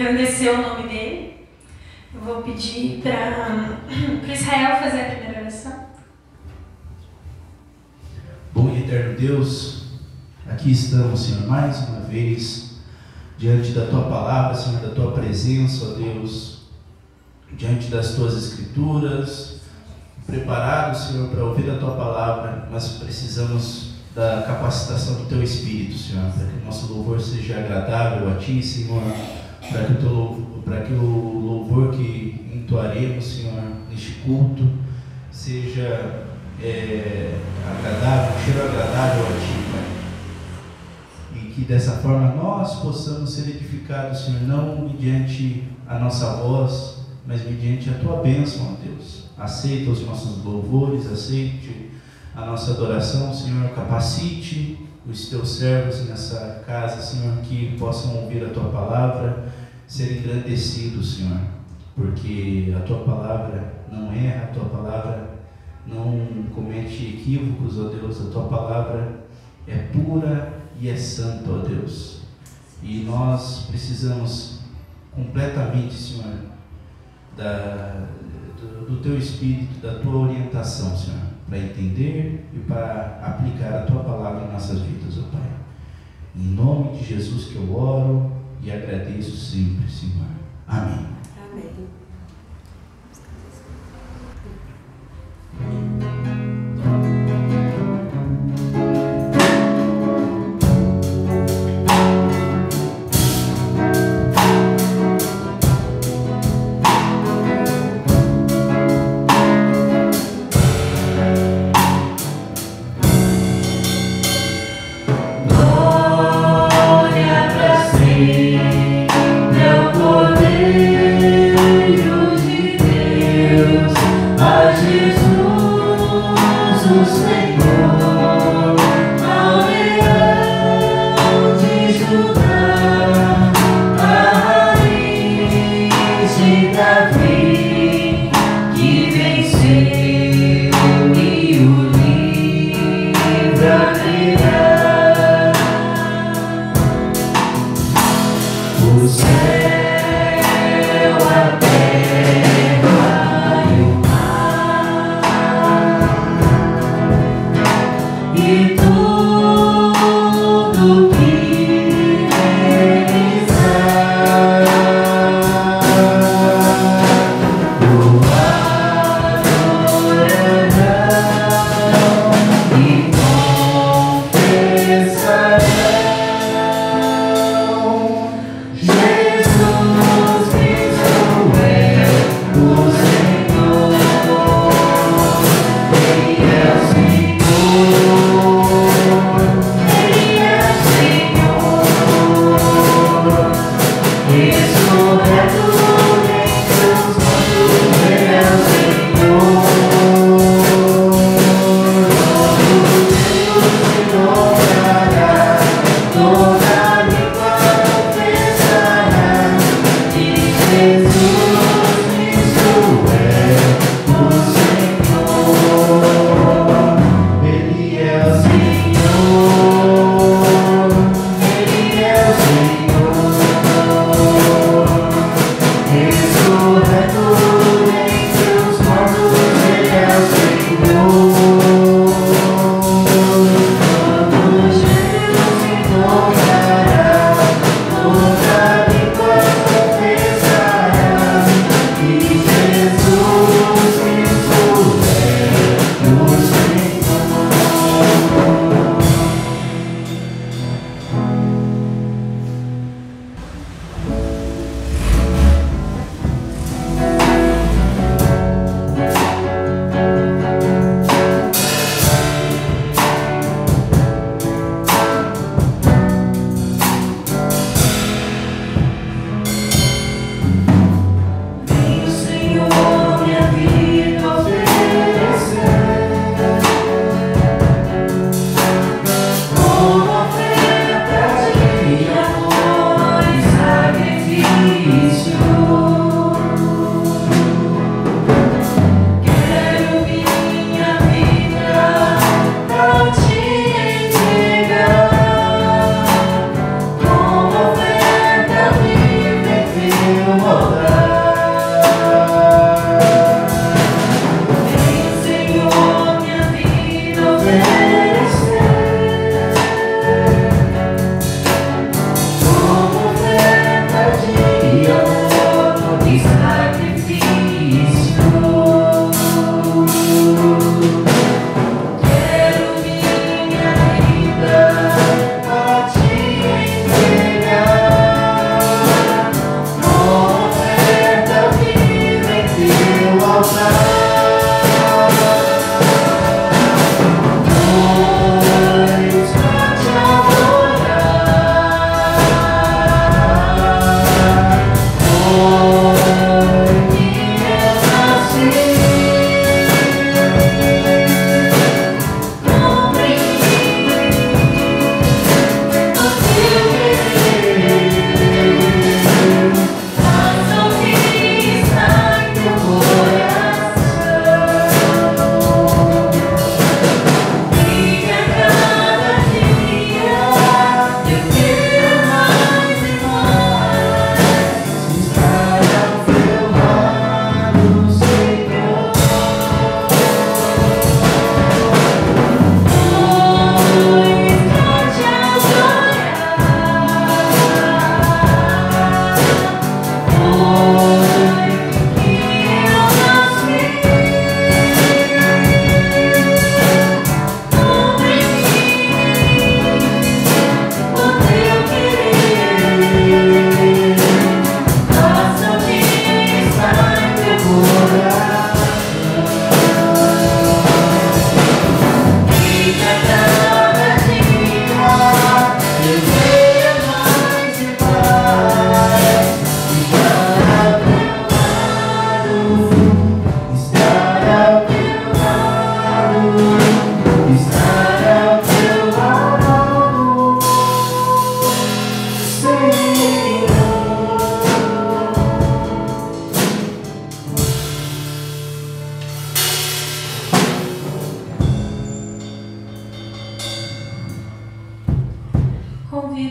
engrandecer o nome dele. Eu vou pedir para Israel fazer a primeira oração. Bom e eterno Deus, aqui estamos, Senhor, mais uma vez, diante da Tua palavra, Senhor, da Tua presença, ó Deus, diante das Tuas Escrituras, preparados, Senhor, para ouvir a Tua palavra. Nós precisamos da capacitação do Teu Espírito, Senhor, para que o nosso louvor seja agradável a Ti, Senhor, para que o louvor que entoaremos, Senhor, neste culto, seja agradável, um cheiro agradável a Ti, Pai. E que dessa forma nós possamos ser edificados, Senhor, não mediante a nossa voz, mas mediante a Tua bênção, ó Deus. Aceita os nossos louvores, aceite a nossa adoração, Senhor, capacite os Teus servos nessa casa, Senhor, que possam ouvir a Tua palavra, ser engrandecidos, Senhor, porque a Tua palavra não erra, a Tua palavra não comete equívocos, ó Deus, a Tua palavra é pura e é santa, ó Deus, e nós precisamos completamente, Senhor, do Teu Espírito, da Tua orientação, Senhor, para entender e para aplicar a Tua palavra em nossas vidas, ó Pai. Em nome de Jesus que eu oro e agradeço sempre, Senhor. Amém. Amém. Meu poder Jesus.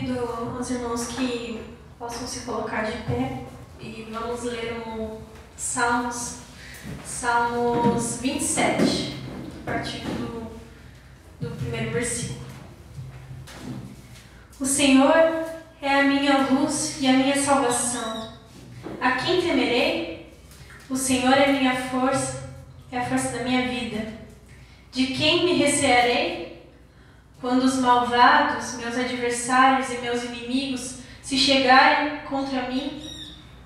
convido os irmãos que possam se colocar de pé e vamos ler Salmos 27, a partir do primeiro versículo. O Senhor é a minha luz e a minha salvação. A quem temerei? O Senhor é minha força, é a força da minha vida. De quem me recearei? Quando os malvados, meus adversários e meus inimigos se chegarem contra mim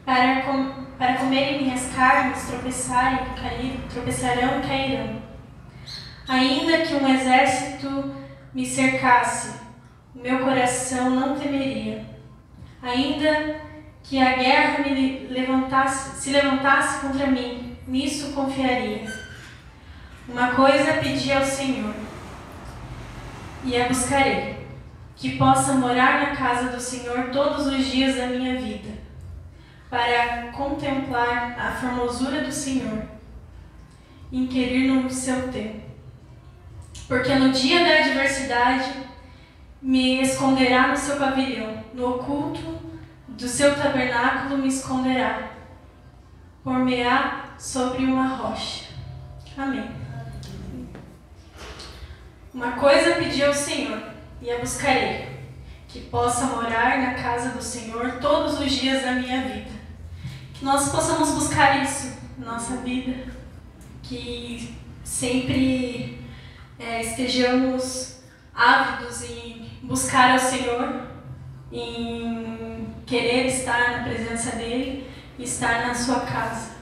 para comerem minhas carnes, tropeçarão e cairão. Ainda que um exército me cercasse, o meu coração não temeria. Ainda que a guerra se levantasse contra mim, nisso confiaria. Uma coisa pedi ao Senhor, e a buscarei, que possa morar na casa do Senhor todos os dias da minha vida, para contemplar a formosura do Senhor, e inquirir no seu templo. Porque no dia da adversidade me esconderá no seu pavilhão, no oculto do seu tabernáculo me esconderá, por-me-á sobre uma rocha. Amém. Uma coisa pedi ao Senhor, e a buscarei, que possa morar na casa do Senhor todos os dias da minha vida. Que nós possamos buscar isso na nossa vida, que sempre estejamos ávidos em buscar ao Senhor, em querer estar na presença dEle e estar na sua casa.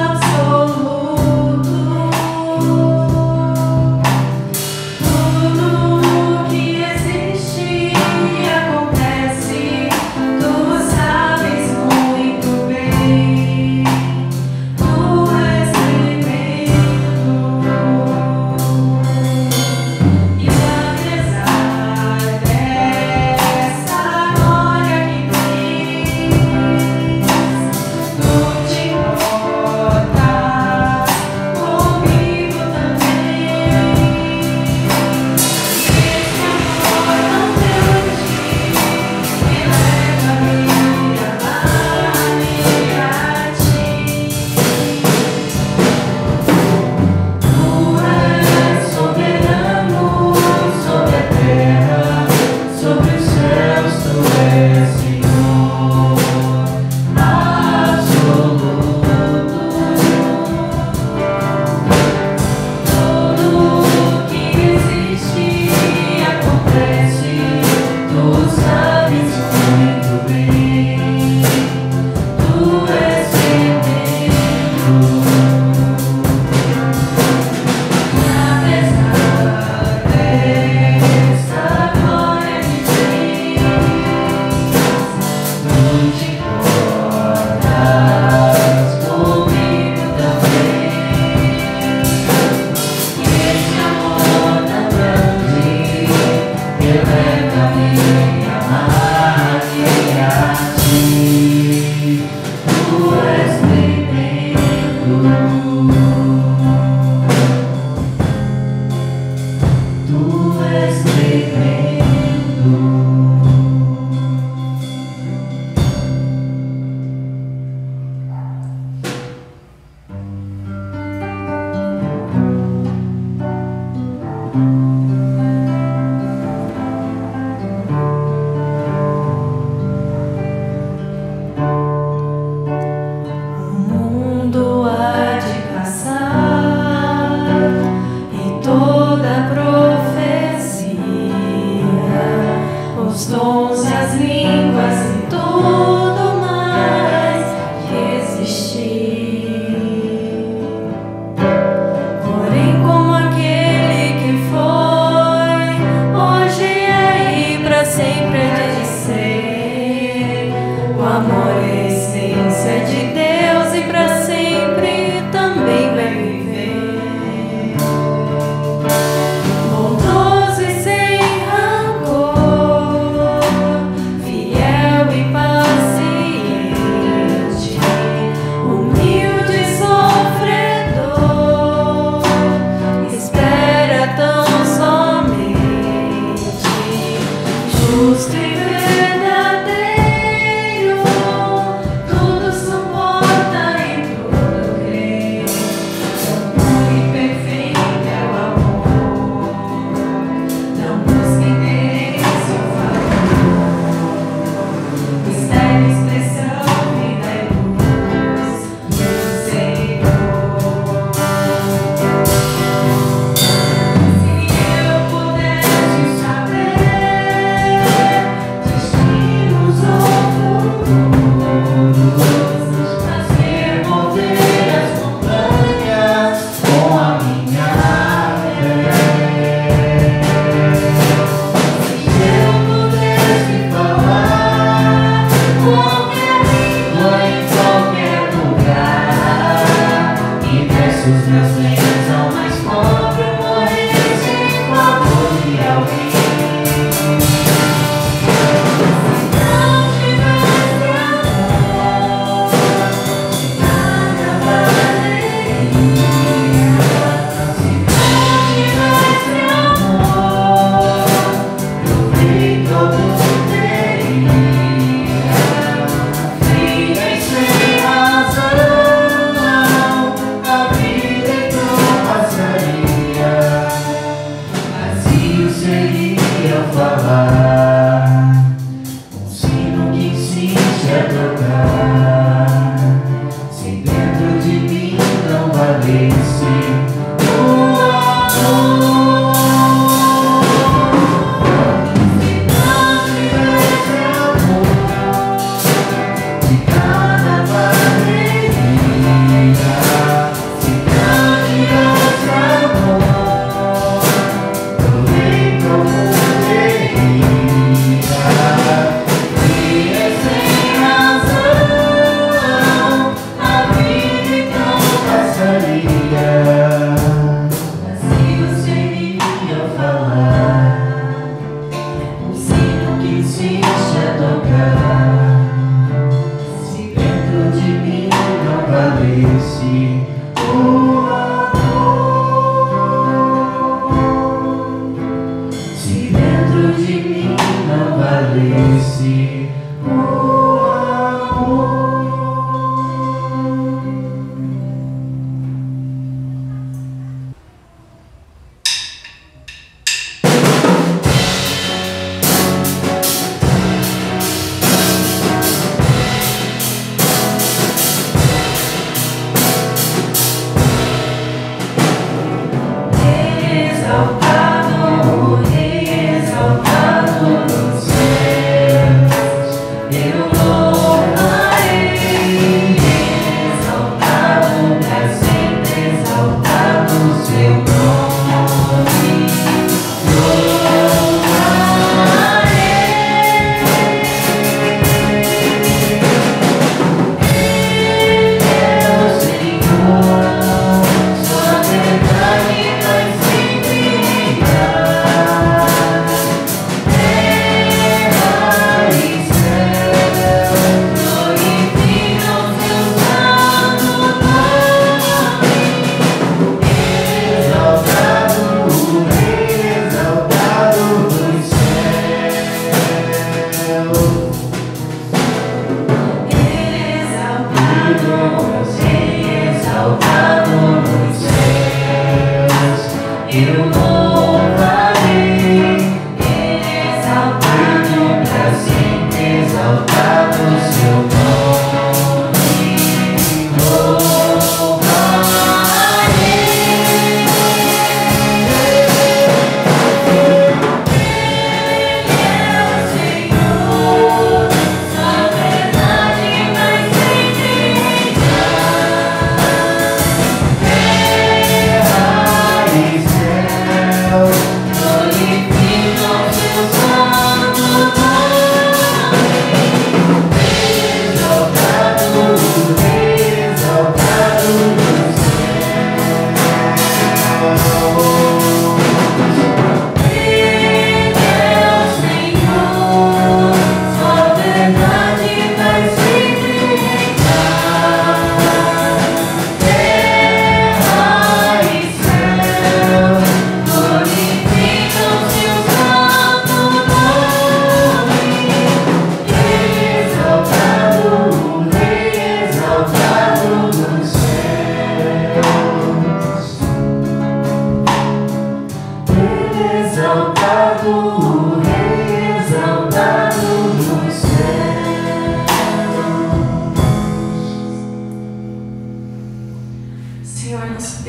Absoluto. os meus sonhos ao mais pobre, morrer sem favor de alguém.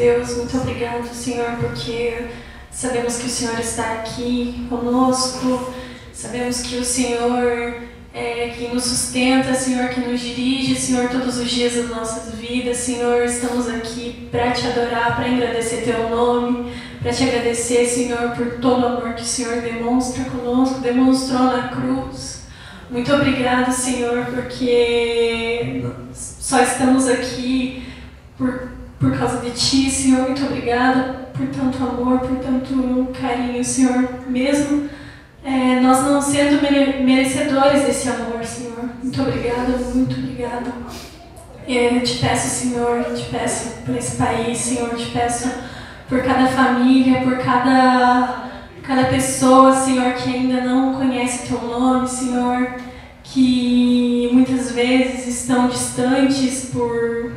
Deus, muito obrigado, Senhor, porque sabemos que o Senhor está aqui conosco, sabemos que o Senhor é quem nos sustenta, Senhor, que nos dirige, Senhor, todos os dias das nossas vidas. Senhor, estamos aqui para te adorar, para engrandecer teu nome, para te agradecer, Senhor, por todo o amor que o Senhor demonstra conosco, demonstrou na cruz. Muito obrigado, Senhor, porque só estamos aqui por por causa de Ti, Senhor. Muito obrigada por tanto amor, por tanto carinho, Senhor. Mesmo nós não sendo merecedores desse amor, Senhor. Muito obrigada, muito obrigada. Eu te peço, Senhor, te peço por esse país, Senhor, te peço por cada família, por cada pessoa, Senhor, que ainda não conhece Teu nome, Senhor, que muitas vezes estão distantes por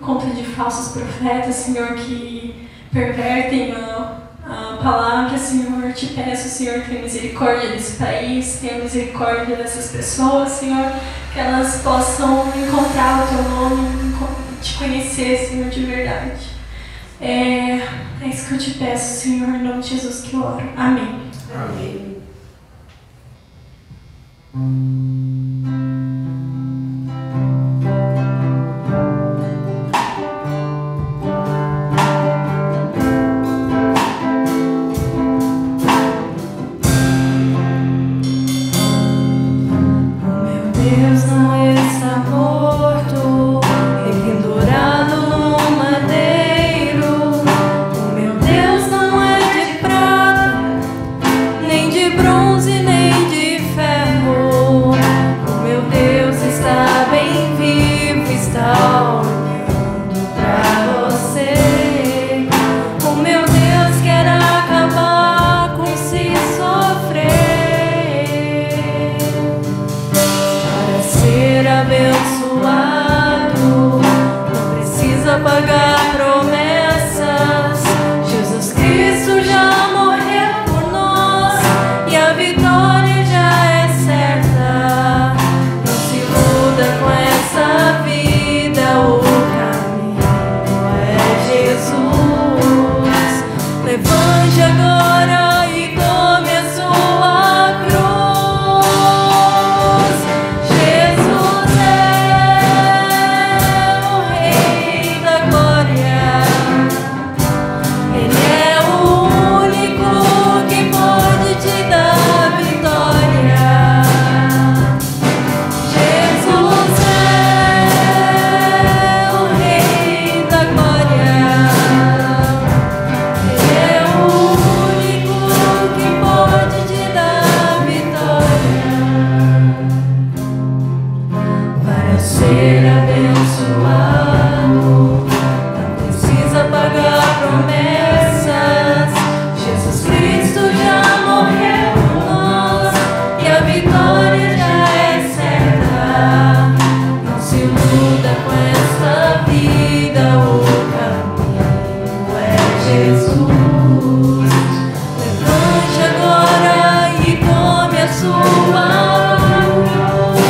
conta de falsos profetas, Senhor, que pervertem a palavra, Senhor. Te peço, Senhor, tenha misericórdia desse país, tenha misericórdia dessas pessoas, Senhor, que elas possam encontrar o Teu nome, te conhecer, Senhor, de verdade. É isso que eu te peço, Senhor, em nome de Jesus que eu oro. Amém. Amém. Deus não está morto, pendurado no madeiro. O meu Deus não é de prata, nem de bronze, nem de ferro. O meu Deus está bem vivo, está olhando pra você. O meu Deus quer acabar com se sofrer. Ser abençoado, não precisa pagar promessas. Jesus Cristo já morreu por nós e a vitória já é certa. Não se iluda com essa vida, o caminho é Jesus. Levante agora e tome a sua cruz. Jesus é o Rei da glória. Ele é o único que pode te dar vitória. Jesus é o Rei da glória. Ele é o único que pode te dar vitória. Para ser abençoado, não precisa pagar promessas. Jesus Cristo já morreu por nós e a vitória já é certa. Não se iluda com essa vida, o caminho é Jesus. Levante agora e tome a sua cruz.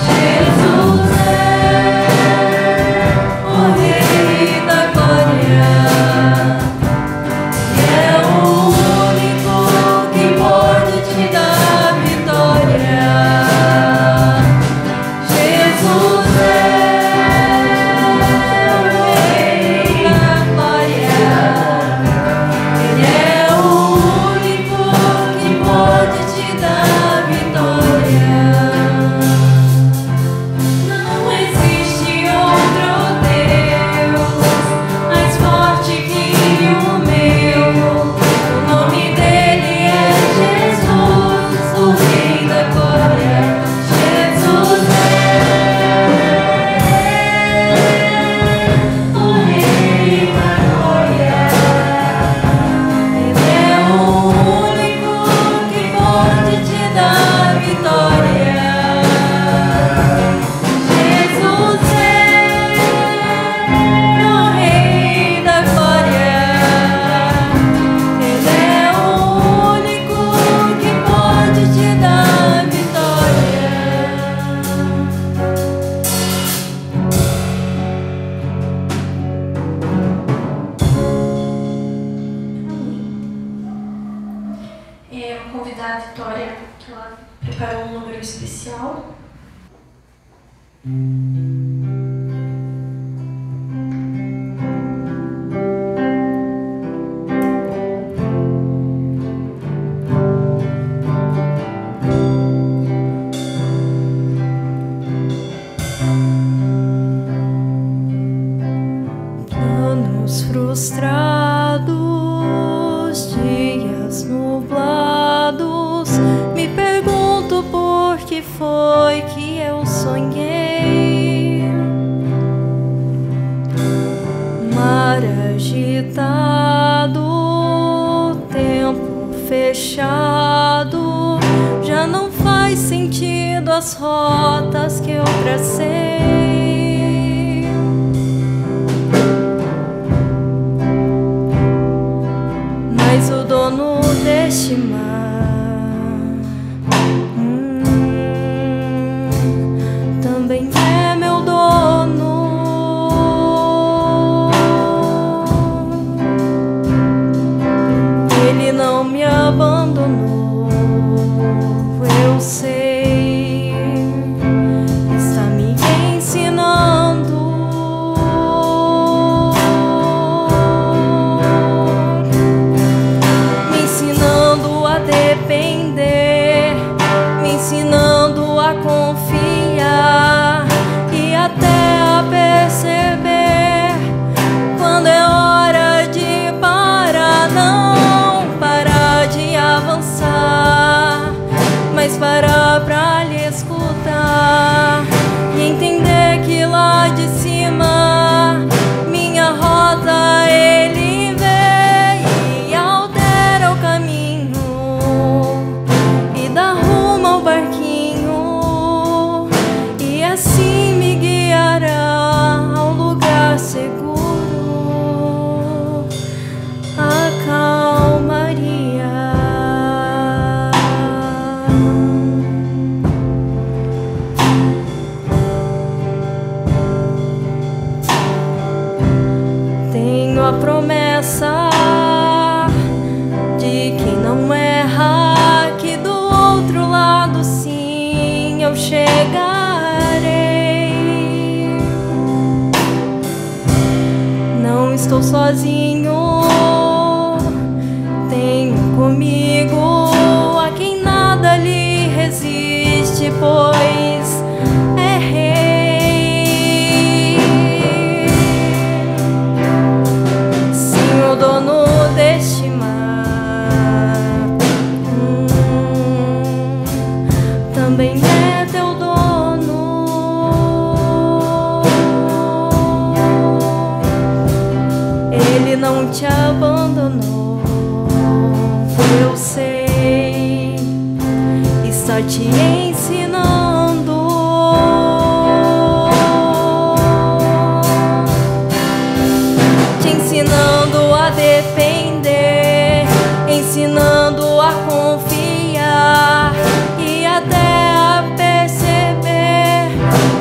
Jesus é o Rei da glória. Ele é o único que pode te dar vitória. Jesus é o Rei da glória. Ele é o único que pode te dar vitória. Não existe outro Deus mais forte que o meu. O nome dele é Jesus, o Rei da glória. Jesus é o Rei da glória. Ele é o único que pode te dar vitória. Jesus é o Rei da glória. Ele é o único que pode te dar vitória. Eu vou convidar a Vitória, que ela preparou um número especial. frustrados, dias nublados, me pergunto por que foi que eu sonhei. Mar agitado, tempo fechado, já não faz sentido as rotas que eu tracei. Mas o dono deste mar também é meu dono. Ele não me abandonou, eu sei, está me ensinando. Me ensinando a depender, me ensinando a confiar e até a perceber quando é hora de parar. Não parar de avançar, mas parar pra lhe escutar e entender que lá de cima minha rota ele vê e altera o caminho e dá rumo ao barquinho, e assim me guiará ao lugar seguro. A calmaria. Tenho a promessa de quem não erra, que do outro lado sim eu chegarei. Não estou sozinho, tenho comigo a quem nada lhe resiste, pois é rei. Sim, o dono deste mar também é teu dono. Ele não te abandonou, eu sei, está te ensinando. Te ensinando a depender, ensinando a confiar e até a perceber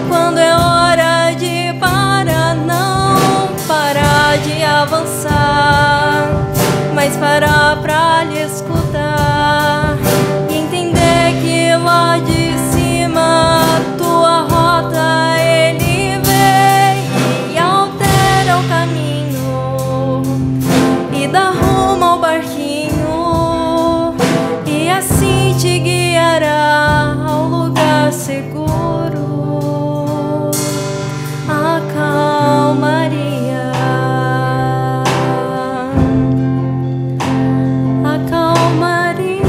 quando é hora de parar. Não parar de avançar, mas parar pra lhe escutar e entender que lá de cima tua rota ele vê e altera o caminho e dá rumo ao barquinho, e assim te guiará ao lugar seguro. A calmaria. A calmaria.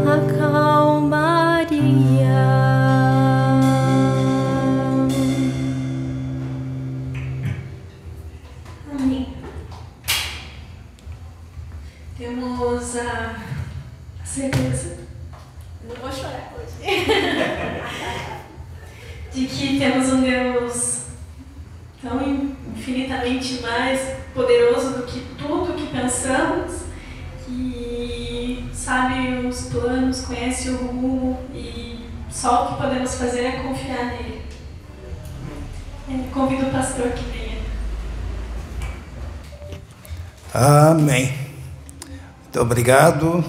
A calmaria. Amém. Temos a certeza, não vou chorar hoje, de que temos um Deus tão infinitamente mais poderoso do que tudo que pensamos, que sabe os planos, conhece o rumo, e só o que podemos fazer é confiar nele. Convido o pastor que venha. Amém. Muito obrigado.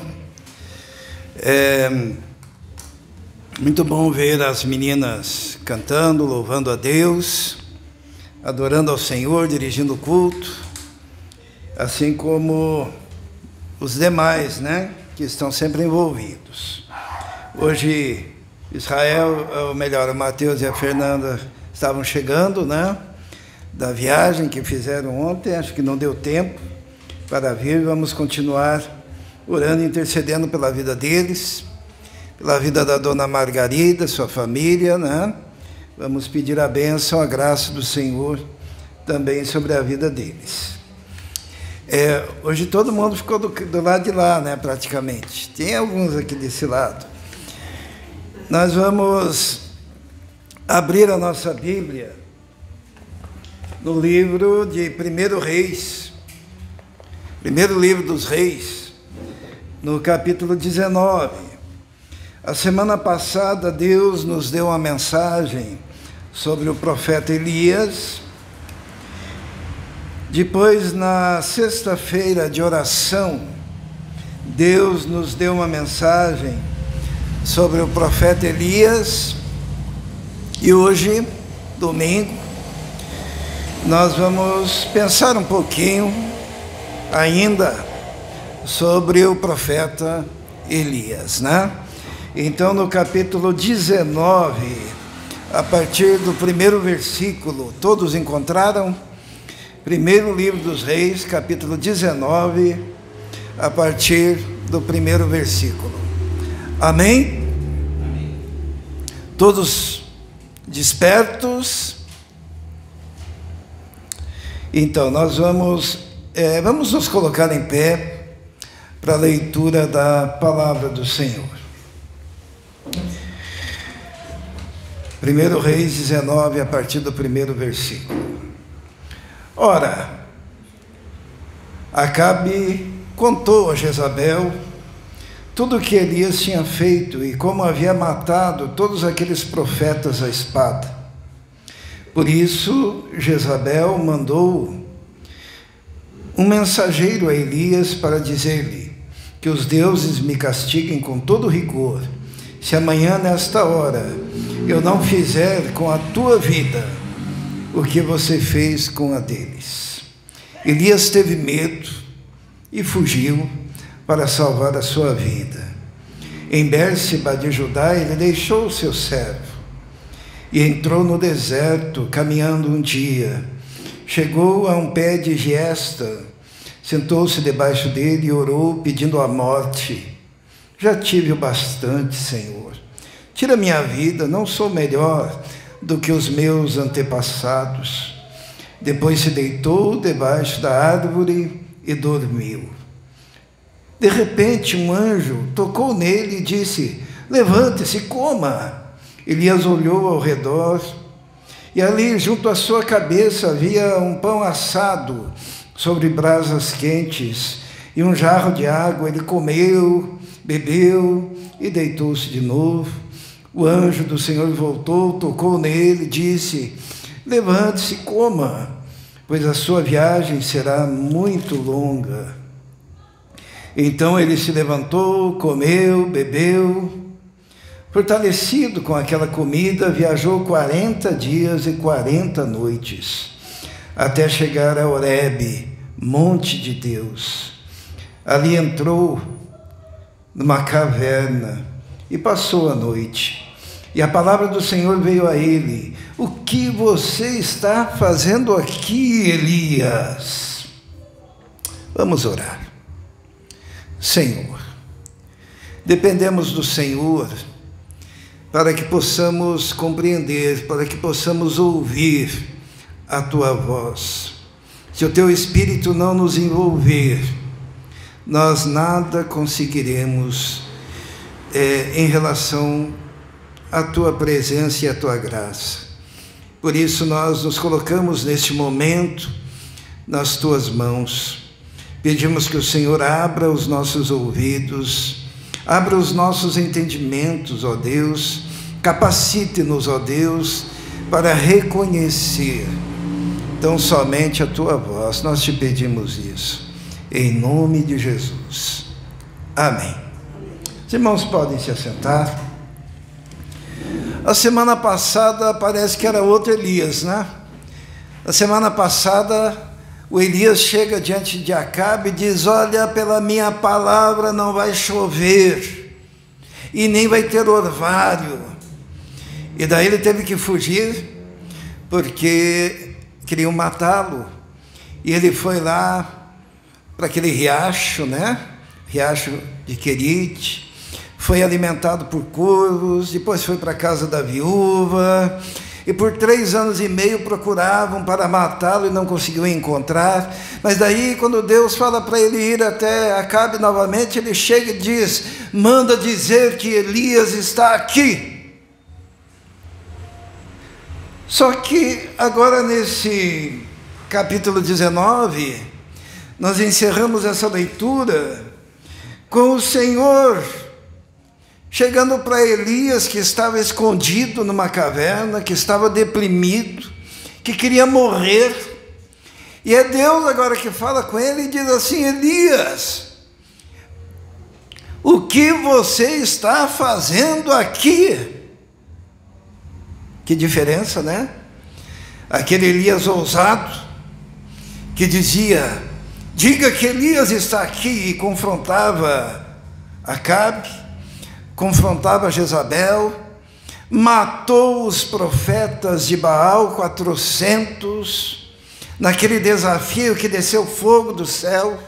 Muito bom ver as meninas cantando, louvando a Deus, adorando ao Senhor, dirigindo o culto, assim como os demais, né, que estão sempre envolvidos. Hoje Israel, ou melhor, o Mateus e a Fernanda estavam chegando, né? Da viagem que fizeram ontem, acho que não deu tempo para vir. Vamos continuar orando e intercedendo pela vida deles, pela vida da dona Margarida, sua família, né? Vamos pedir a bênção, a graça do Senhor também sobre a vida deles. Hoje todo mundo ficou do lado de lá, né, praticamente. Tem alguns aqui desse lado. Nós vamos abrir a nossa Bíblia no livro de 1 Reis, primeiro livro dos Reis, no capítulo 19. A semana passada Deus nos deu uma mensagem sobre o profeta Elias. Depois, na sexta-feira de oração, Deus nos deu uma mensagem sobre o profeta Elias. E hoje, domingo, nós vamos pensar um pouquinho ainda sobre o profeta Elias, né? Então, no capítulo 19, a partir do primeiro versículo, todos encontraram? Primeiro livro dos Reis, capítulo 19, a partir do primeiro versículo. Amém? Amém. Todos despertos? Então, nós vamos nos colocar em pé para a leitura da palavra do Senhor. 1 Reis 19, a partir do primeiro versículo. Ora, Acabe contou a Jezabel tudo o que Elias tinha feito e como havia matado todos aqueles profetas à espada. Por isso, Jezabel mandou um mensageiro a Elias para dizer-lhe que os deuses me castiguem com todo rigor, se amanhã, nesta hora, eu não fizer com a tua vida o que você fez com a deles. Elias teve medo e fugiu para salvar a sua vida. Em Bérseba de Judá, ele deixou o seu servo e entrou no deserto, caminhando um dia. Chegou a um pé de giesta, sentou-se debaixo dele e orou, pedindo a morte. Já tive o bastante, Senhor. Tira minha vida, não sou melhor do que os meus antepassados. Depois se deitou debaixo da árvore e dormiu. De repente, um anjo tocou nele e disse: levante-se, coma. Elias olhou ao redor e ali, junto à sua cabeça, havia um pão assado sobre brasas quentes e um jarro de água. Ele comeu, bebeu e deitou-se de novo. O anjo do Senhor voltou, tocou nele e disse: levante-se e coma, pois a sua viagem será muito longa. Então ele se levantou, comeu, bebeu. Fortalecido com aquela comida, viajou 40 dias e 40 noites, até chegar a Horebe, monte de Deus. Ali entrou numa caverna e passou a noite. E a palavra do Senhor veio a ele: o que você está fazendo aqui, Elias? Vamos orar. Senhor, dependemos do Senhor para que possamos compreender, para que possamos ouvir a tua voz. Se o teu Espírito não nos envolver, nós nada conseguiremos em relação à tua presença e à tua graça. Por isso nós nos colocamos neste momento nas tuas mãos. Pedimos que o Senhor abra os nossos ouvidos, abra os nossos entendimentos, ó Deus, capacite-nos, ó Deus, para reconhecer tão somente a tua voz. Nós te pedimos isso, em nome de Jesus. Amém. Os irmãos podem se assentar. A semana passada parece que era outro Elias, né? A semana passada o Elias chega diante de Acabe e diz: olha, pela minha palavra não vai chover, e nem vai ter orvalho, E daí ele teve que fugir, porque queriam matá-lo. E ele foi lá para aquele riacho, né? Riacho de Querite. Foi alimentado por corvos, depois foi para a casa da viúva. E por 3 anos e meio procuravam para matá-lo e não conseguiam encontrar. Mas daí, quando Deus fala para ele ir até Acabe novamente, ele chega e diz: manda dizer que Elias está aqui. Só que agora nesse capítulo 19, nós encerramos essa leitura com o Senhor chegando para Elias, que estava escondido numa caverna, que estava deprimido, que queria morrer. E é Deus agora que fala com ele e diz assim: Elias, o que você está fazendo aqui? Que diferença, né? Aquele Elias ousado, que dizia: diga que Elias está aqui, e confrontava Acabe, confrontava Jezabel, matou os profetas de Baal, 400, naquele desafio que desceu fogo do céu.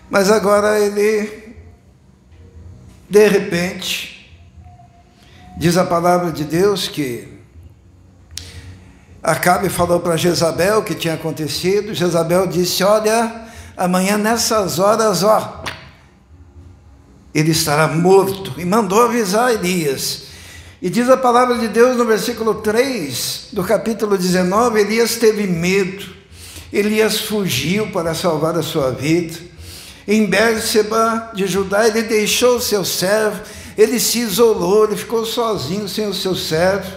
Mas agora ele, de repente, diz a palavra de Deus que Acabe falou para Jezabel o que tinha acontecido. Jezabel disse: olha, amanhã nessas horas, ele estará morto. E mandou avisar Elias. E diz a palavra de Deus no versículo 3 do capítulo 19, Elias teve medo. Elias fugiu para salvar a sua vida. Em Bérseba de Judá ele deixou o seu servo, ele se isolou, ele ficou sozinho sem o seu servo,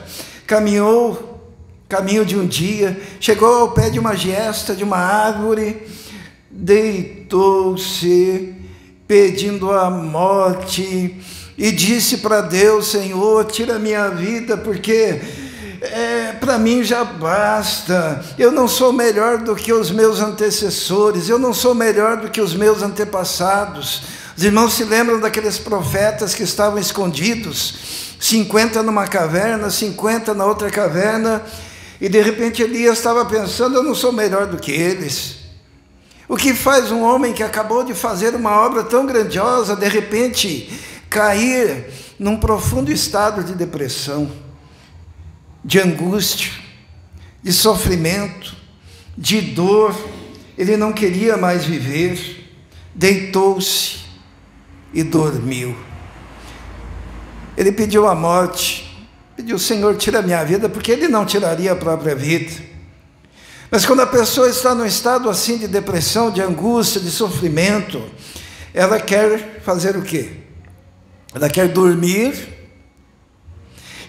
caminho de um dia, chegou ao pé de uma giesta, de uma árvore, deitou-se, pedindo a morte, e disse para Deus: Senhor, tira a minha vida, porque para mim já basta. Eu não sou melhor do que os meus antecessores, eu não sou melhor do que os meus antepassados. Os irmãos se lembram daqueles profetas que estavam escondidos, 50 numa caverna, 50 na outra caverna, e de repente Elias estava pensando: eu não sou melhor do que eles. O que faz um homem que acabou de fazer uma obra tão grandiosa, de repente, cair num profundo estado de depressão, de angústia, de sofrimento, de dor? Ele não queria mais viver, deitou-se e dormiu. Ele pediu a morte, pediu: Senhor, tira a minha vida, porque ele não tiraria a própria vida. Mas quando a pessoa está num estado assim de depressão, de angústia, de sofrimento, ela quer fazer o quê? Ela quer dormir,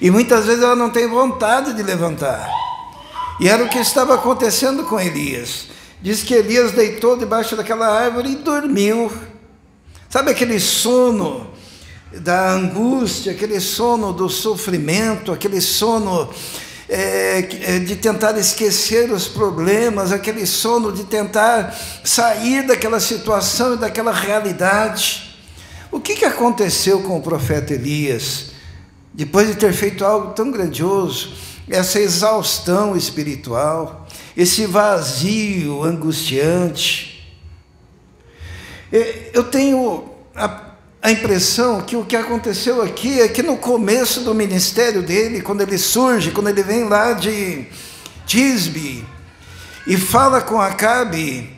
e muitas vezes ela não tem vontade de levantar. E era o que estava acontecendo com Elias. Diz que Elias deitou debaixo daquela árvore e dormiu. Sabe aquele sono da angústia, aquele sono do sofrimento, aquele sono de tentar esquecer os problemas, aquele sono de tentar sair daquela situação e daquela realidade. O que aconteceu com o profeta Elias? Depois de ter feito algo tão grandioso, essa exaustão espiritual, esse vazio angustiante, eu tenho a impressão que o que aconteceu aqui é que no começo do ministério dele, quando ele surge, quando ele vem lá de Tisbe e fala com Acabe,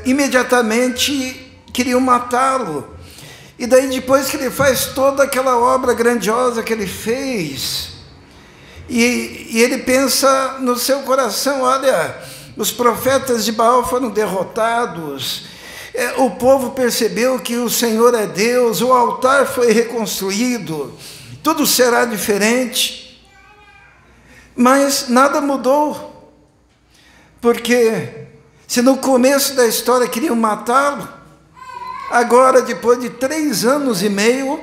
imediatamente queriam matá-lo. E daí, depois que ele faz toda aquela obra grandiosa que ele fez, e ele pensa no seu coração: olha, os profetas de Baal foram derrotados, o povo percebeu que o Senhor é Deus, o altar foi reconstruído, tudo será diferente. Mas nada mudou, porque se no começo da história queriam matá-lo, agora, depois de 3 anos e meio,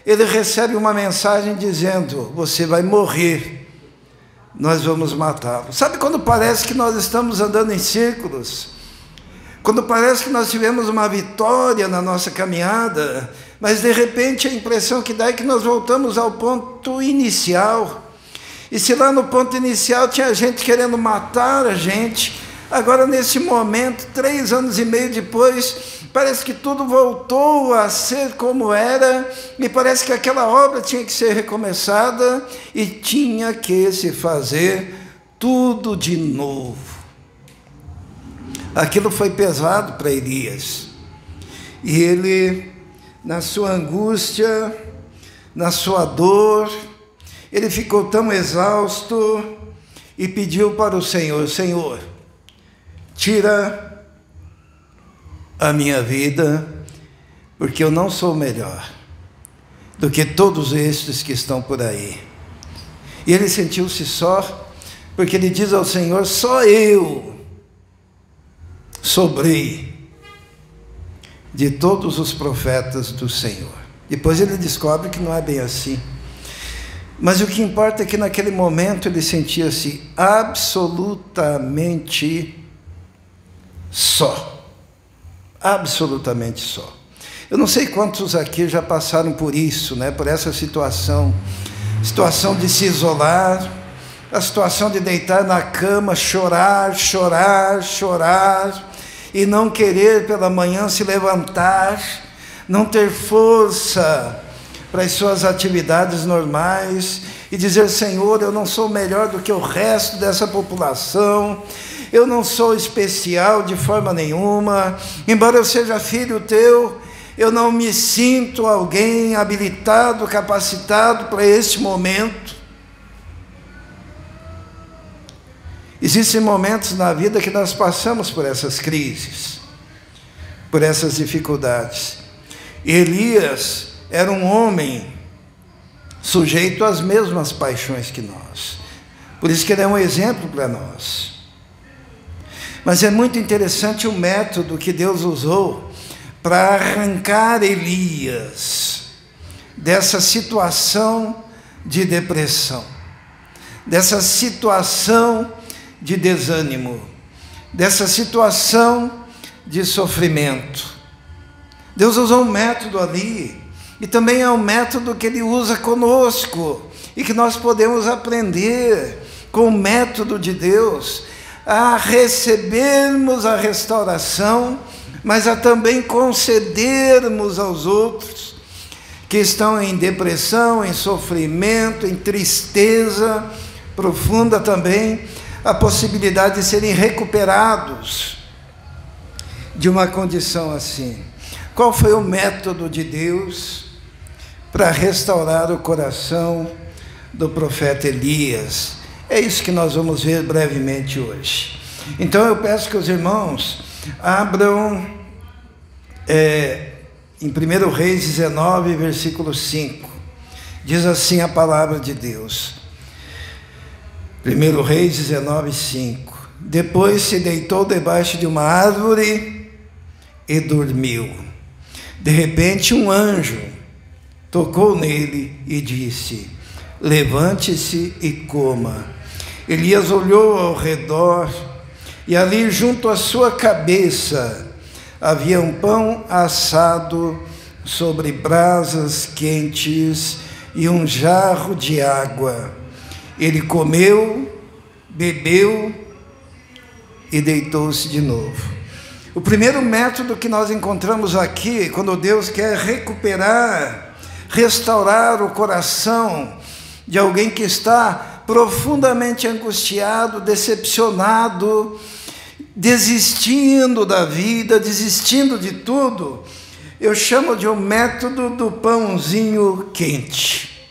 ele recebe uma mensagem dizendo: você vai morrer, nós vamos matá-lo. Sabe quando parece que nós estamos andando em círculos? Quando parece que nós tivemos uma vitória na nossa caminhada, mas de repente a impressão que dá é que nós voltamos ao ponto inicial. E se lá no ponto inicial tinha gente querendo matar a gente, agora nesse momento, 3 anos e meio depois, parece que tudo voltou a ser como era, e parece que aquela obra tinha que ser recomeçada e tinha que se fazer tudo de novo. Aquilo foi pesado para Elias. E ele, na sua angústia, na sua dor, ele ficou tão exausto e pediu para o Senhor: Senhor, tira a minha vida, porque eu não sou melhor do que todos estes que estão por aí. E ele sentiu-se só, porque ele diz ao Senhor: só eu sobrei de todos os profetas do Senhor. Depois ele descobre que não é bem assim. Mas o que importa é que naquele momento ele sentia-se absolutamente só. Absolutamente só. Eu não sei quantos aqui já passaram por isso, né? Por essa situação de se isolar, a situação de deitar na cama, chorar, e não querer pela manhã se levantar, não ter força para as suas atividades normais, e dizer: Senhor, eu não sou melhor do que o resto dessa população, eu não sou especial de forma nenhuma, embora eu seja filho teu, eu não me sinto alguém habilitado, capacitado para este momento. Existem momentos na vida que nós passamos por essas crises, por essas dificuldades. Elias era um homem sujeito às mesmas paixões que nós. Por isso que ele é um exemplo para nós. Mas é muito interessante o método que Deus usou para arrancar Elias dessa situação de depressão, dessa situação de desânimo, dessa situação de sofrimento. Deus usou um método ali, e também é um método que Ele usa conosco, e que nós podemos aprender com o método de Deus a recebermos a restauração, mas a também concedermos aos outros que estão em depressão, em sofrimento, em tristeza profunda também, a possibilidade de serem recuperados de uma condição assim. Qual foi o método de Deus para restaurar o coração do profeta Elias? É isso que nós vamos ver brevemente hoje. Então eu peço que os irmãos abram em 1 Reis 19, versículo 5. Diz assim a palavra de Deus. 1 Reis 19, 5. Depois se deitou debaixo de uma árvore e dormiu. De repente um anjo tocou nele e disse: levante-se e coma. Elias olhou ao redor, e ali junto à sua cabeça havia um pão assado sobre brasas quentes e um jarro de água. Ele comeu, bebeu e deitou-se de novo. O primeiro método que nós encontramos aqui, quando Deus quer recuperar, restaurar o coração de alguém que está profundamente angustiado, decepcionado, desistindo da vida, desistindo de tudo, eu chamo de um método do pãozinho quente.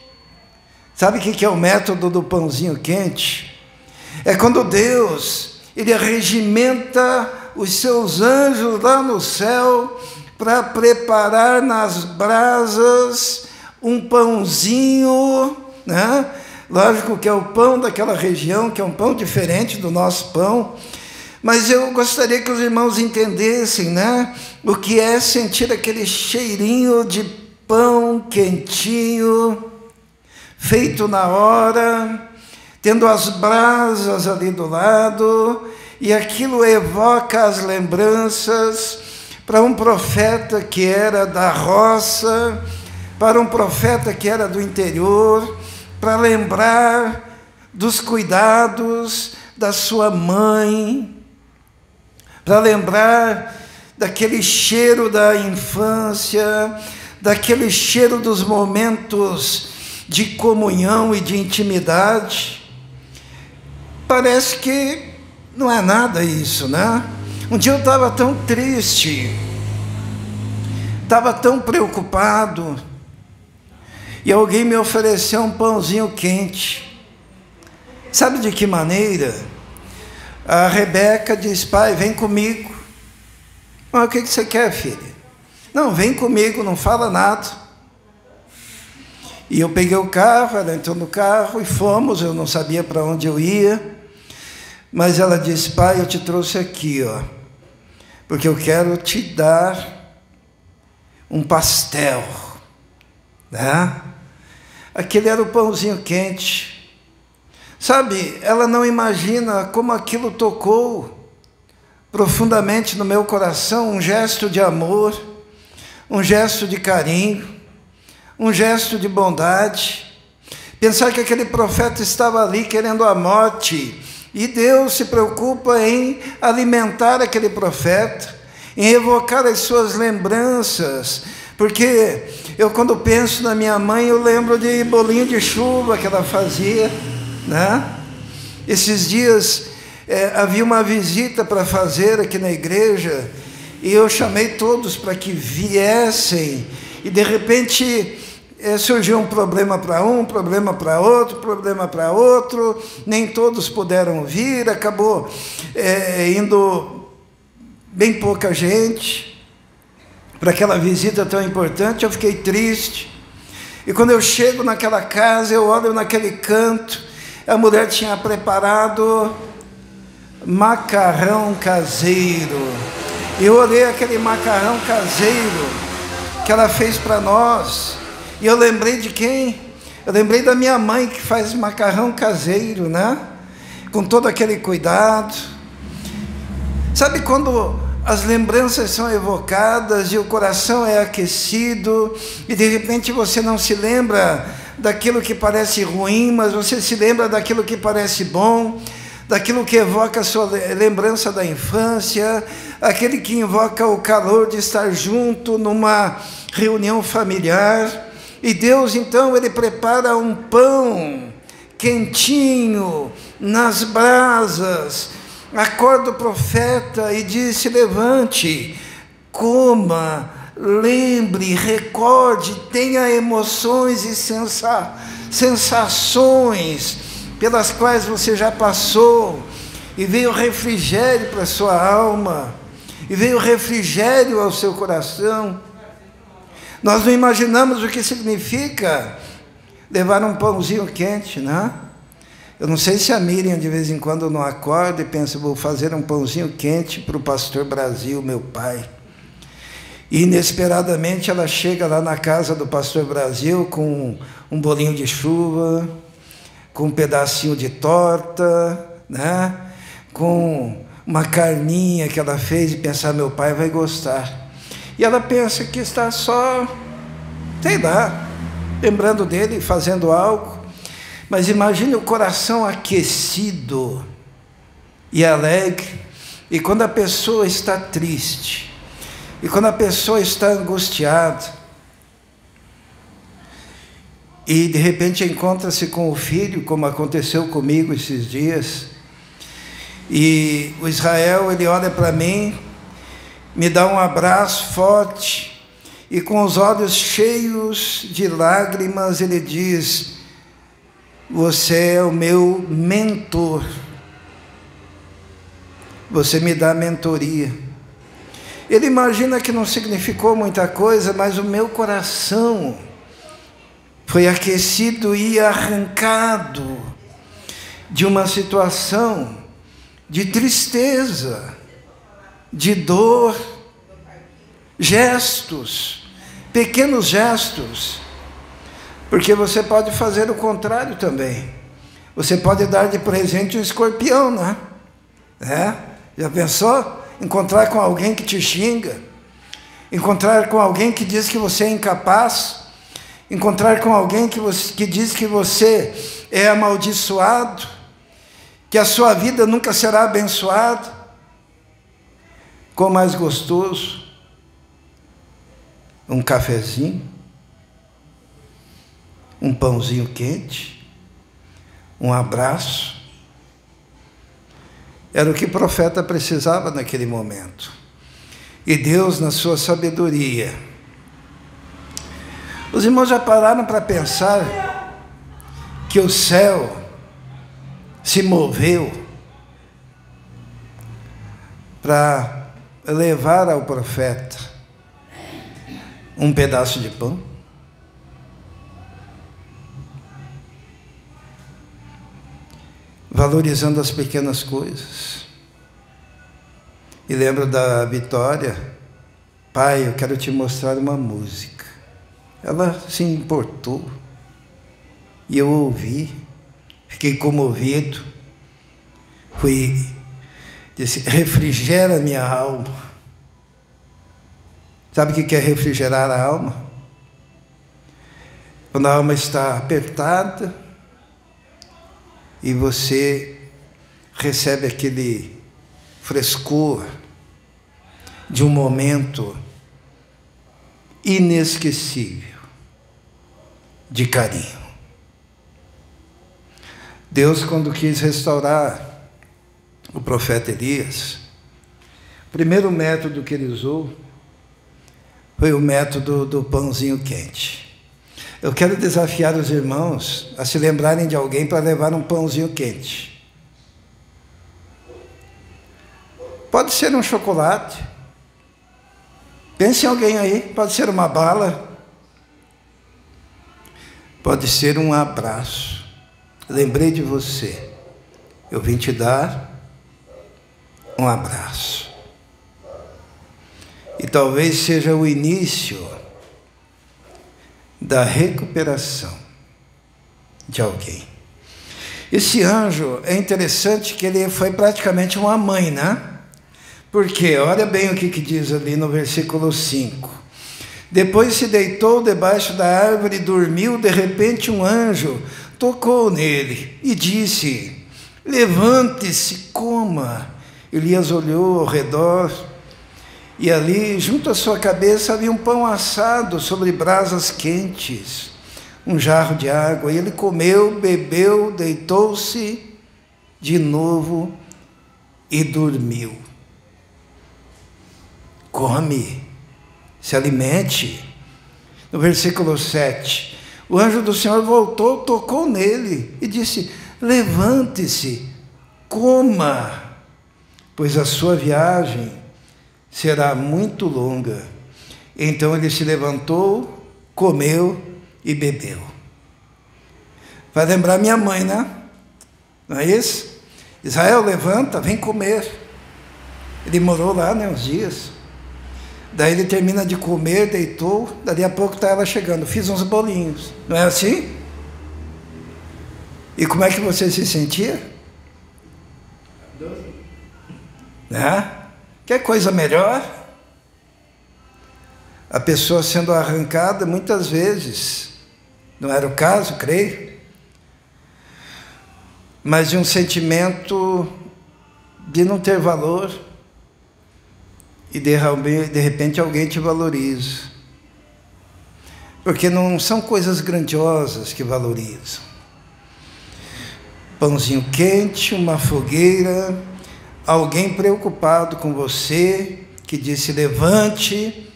Sabe o que é o método do pãozinho quente? É quando Deus, Ele arregimenta os seus anjos lá no céu para preparar nas brasas um pãozinho, né? Lógico que é o pão daquela região, que é um pão diferente do nosso pão, mas eu gostaria que os irmãos entendessem, né? O que é sentir aquele cheirinho de pão quentinho, feito na hora, tendo as brasas ali do lado, e aquilo evoca as lembranças, para um profeta que era da roça, para um profeta que era do interior, para lembrar dos cuidados da sua mãe, para lembrar daquele cheiro da infância, daquele cheiro dos momentos de comunhão e de intimidade. Parece que não é nada isso, né? Um dia eu estava tão triste, estava tão preocupado, e alguém me ofereceu um pãozinho quente. Sabe de que maneira? A Rebeca diz: pai, vem comigo. O que você quer, filha? Não, vem comigo, não fala nada. E eu peguei o carro, ela entrou no carro e fomos, eu não sabia para onde eu ia, mas ela disse: pai, eu te trouxe aqui, ó, porque eu quero te dar um pastel, né? Aquele era o pãozinho quente. Sabe, ela não imagina como aquilo tocou profundamente no meu coração, um gesto de amor, um gesto de carinho, um gesto de bondade. Pensar que aquele profeta estava ali querendo a morte, e Deus se preocupa em alimentar aquele profeta, em evocar as suas lembranças, porque eu, quando penso na minha mãe, eu lembro de bolinho de chuva que ela fazia, né? Esses dias havia uma visita para fazer aqui na igreja, e eu chamei todos para que viessem, e de repente surgiu um problema para um, problema para outro, problema para outro, nem todos puderam vir, acabou indo bem pouca gente para aquela visita tão importante. Eu fiquei triste, e quando eu chego naquela casa, eu olho naquele canto, a mulher tinha preparado macarrão caseiro. Eu olhei aquele macarrão caseiro que ela fez para nós, e eu lembrei de quem? Eu lembrei da minha mãe, que faz macarrão caseiro, né? Com todo aquele cuidado. Sabe quando as lembranças são evocadas e o coração é aquecido, e de repente você não se lembra daquilo que parece ruim, mas você se lembra daquilo que parece bom, daquilo que evoca a sua lembrança da infância, aquele que invoca o calor de estar junto numa reunião familiar. E Deus, então, Ele prepara um pão quentinho nas brasas, acorda o profeta e diz: se levante, coma, lembre, recorde, tenha emoções e sensações pelas quais você já passou, e veio refrigério para a sua alma, e veio refrigério ao seu coração. Nós não imaginamos o que significa levar um pãozinho quente, né? Eu não sei se a Miriam de vez em quando não acorda e pensa: vou fazer um pãozinho quente para o pastor Brasil, meu pai. E inesperadamente ela chega lá na casa do pastor Brasil com um bolinho de chuva, com um pedacinho de torta, né? Com uma carninha que ela fez, e pensar: meu pai vai gostar. E ela pensa que está só, sei lá, lembrando dele, fazendo algo. Mas imagine o coração aquecido e alegre. E quando a pessoa está triste, e quando a pessoa está angustiada, e de repente encontra-se com o filho, como aconteceu comigo esses dias, e o Israel, ele olha para mim, me dá um abraço forte, e com os olhos cheios de lágrimas, ele diz: você é o meu mentor, você me dá mentoria. Ele imagina que não significou muita coisa, mas o meu coração foi aquecido e arrancado de uma situação de tristeza, de dor, gestos, pequenos gestos, porque você pode fazer o contrário também. Você pode dar de presente um escorpião, né? Já pensou? Encontrar com alguém que te xinga, encontrar com alguém que diz que você é incapaz, encontrar com alguém que diz que você é amaldiçoado, que a sua vida nunca será abençoada. Qual mais gostoso? Um cafezinho, um pãozinho quente, um abraço. Era o que o profeta precisava naquele momento. E Deus, na sua sabedoria, os irmãos já pararam para pensar que o céu se moveu para levar ao profeta um pedaço de pão? Valorizando as pequenas coisas. E lembro da Vitória: pai, eu quero te mostrar uma música. Ela se importou, e eu ouvi, fiquei comovido, disse, refrigera minha alma. Sabe o que é refrigerar a alma? Quando a alma está apertada e você recebe aquele frescor de um momento inesquecível de carinho. Deus, quando quis restaurar o profeta Elias, o primeiro método que ele usou foi o método do pãozinho quente. Eu quero desafiar os irmãos a se lembrarem de alguém para levar um pãozinho quente. Pode ser um chocolate. Pense em alguém aí. Pode ser uma bala. Pode ser um abraço. Lembrei de você. Eu vim te dar um abraço. E talvez seja o início da recuperação de alguém. Esse anjo, é interessante que ele foi praticamente uma mãe, né? Porque, olha bem o que diz ali no versículo 5. Depois se deitou debaixo da árvore e dormiu. De repente um anjo tocou nele e disse, levante-se, coma. Elias olhou ao redor e ali, junto à sua cabeça, havia um pão assado sobre brasas quentes, um jarro de água. E ele comeu, bebeu, deitou-se de novo e dormiu. Come, se alimente. No versículo 7, o anjo do Senhor voltou, tocou nele e disse, levante-se, coma, pois a sua viagem será muito longa. Então ele se levantou, comeu e bebeu. Vai lembrar minha mãe, né? Não é isso? Israel, levanta, vem comer. Ele morou lá, né, uns dias. Daí ele termina de comer, deitou, dali a pouco está ela chegando. Fiz uns bolinhos. Não é assim? E como é que você se sentia? Né? Quer coisa melhor? A pessoa sendo arrancada muitas vezes, não era o caso, creio, mas de um sentimento de não ter valor, e de repente alguém te valoriza. Porque não são coisas grandiosas que valorizam. Pãozinho quente, uma fogueira, alguém preocupado com você, que disse, levante,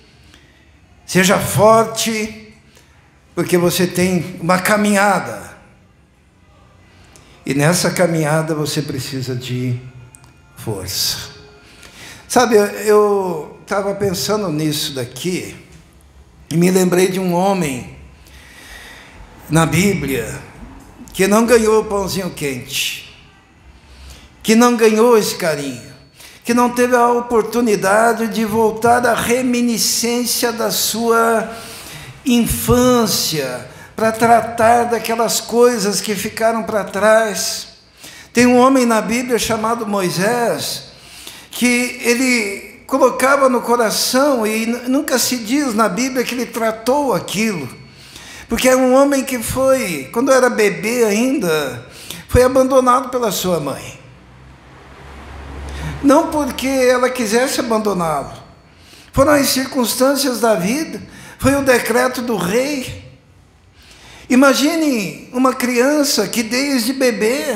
seja forte, porque você tem uma caminhada. E nessa caminhada você precisa de força. Sabe, eu estava pensando nisso daqui, e me lembrei de um homem na Bíblia, que não ganhou o pãozinho quente, que não ganhou esse carinho, que não teve a oportunidade de voltar à reminiscência da sua infância, para tratar daquelas coisas que ficaram para trás. Tem um homem na Bíblia chamado Moisés, que ele colocava no coração, e nunca se diz na Bíblia que ele tratou aquilo, porque é um homem que foi, quando era bebê ainda, foi abandonado pela sua mãe. Não porque ela quisesse abandoná-lo, foram as circunstâncias da vida, foi o decreto do rei. Imagine uma criança que desde bebê,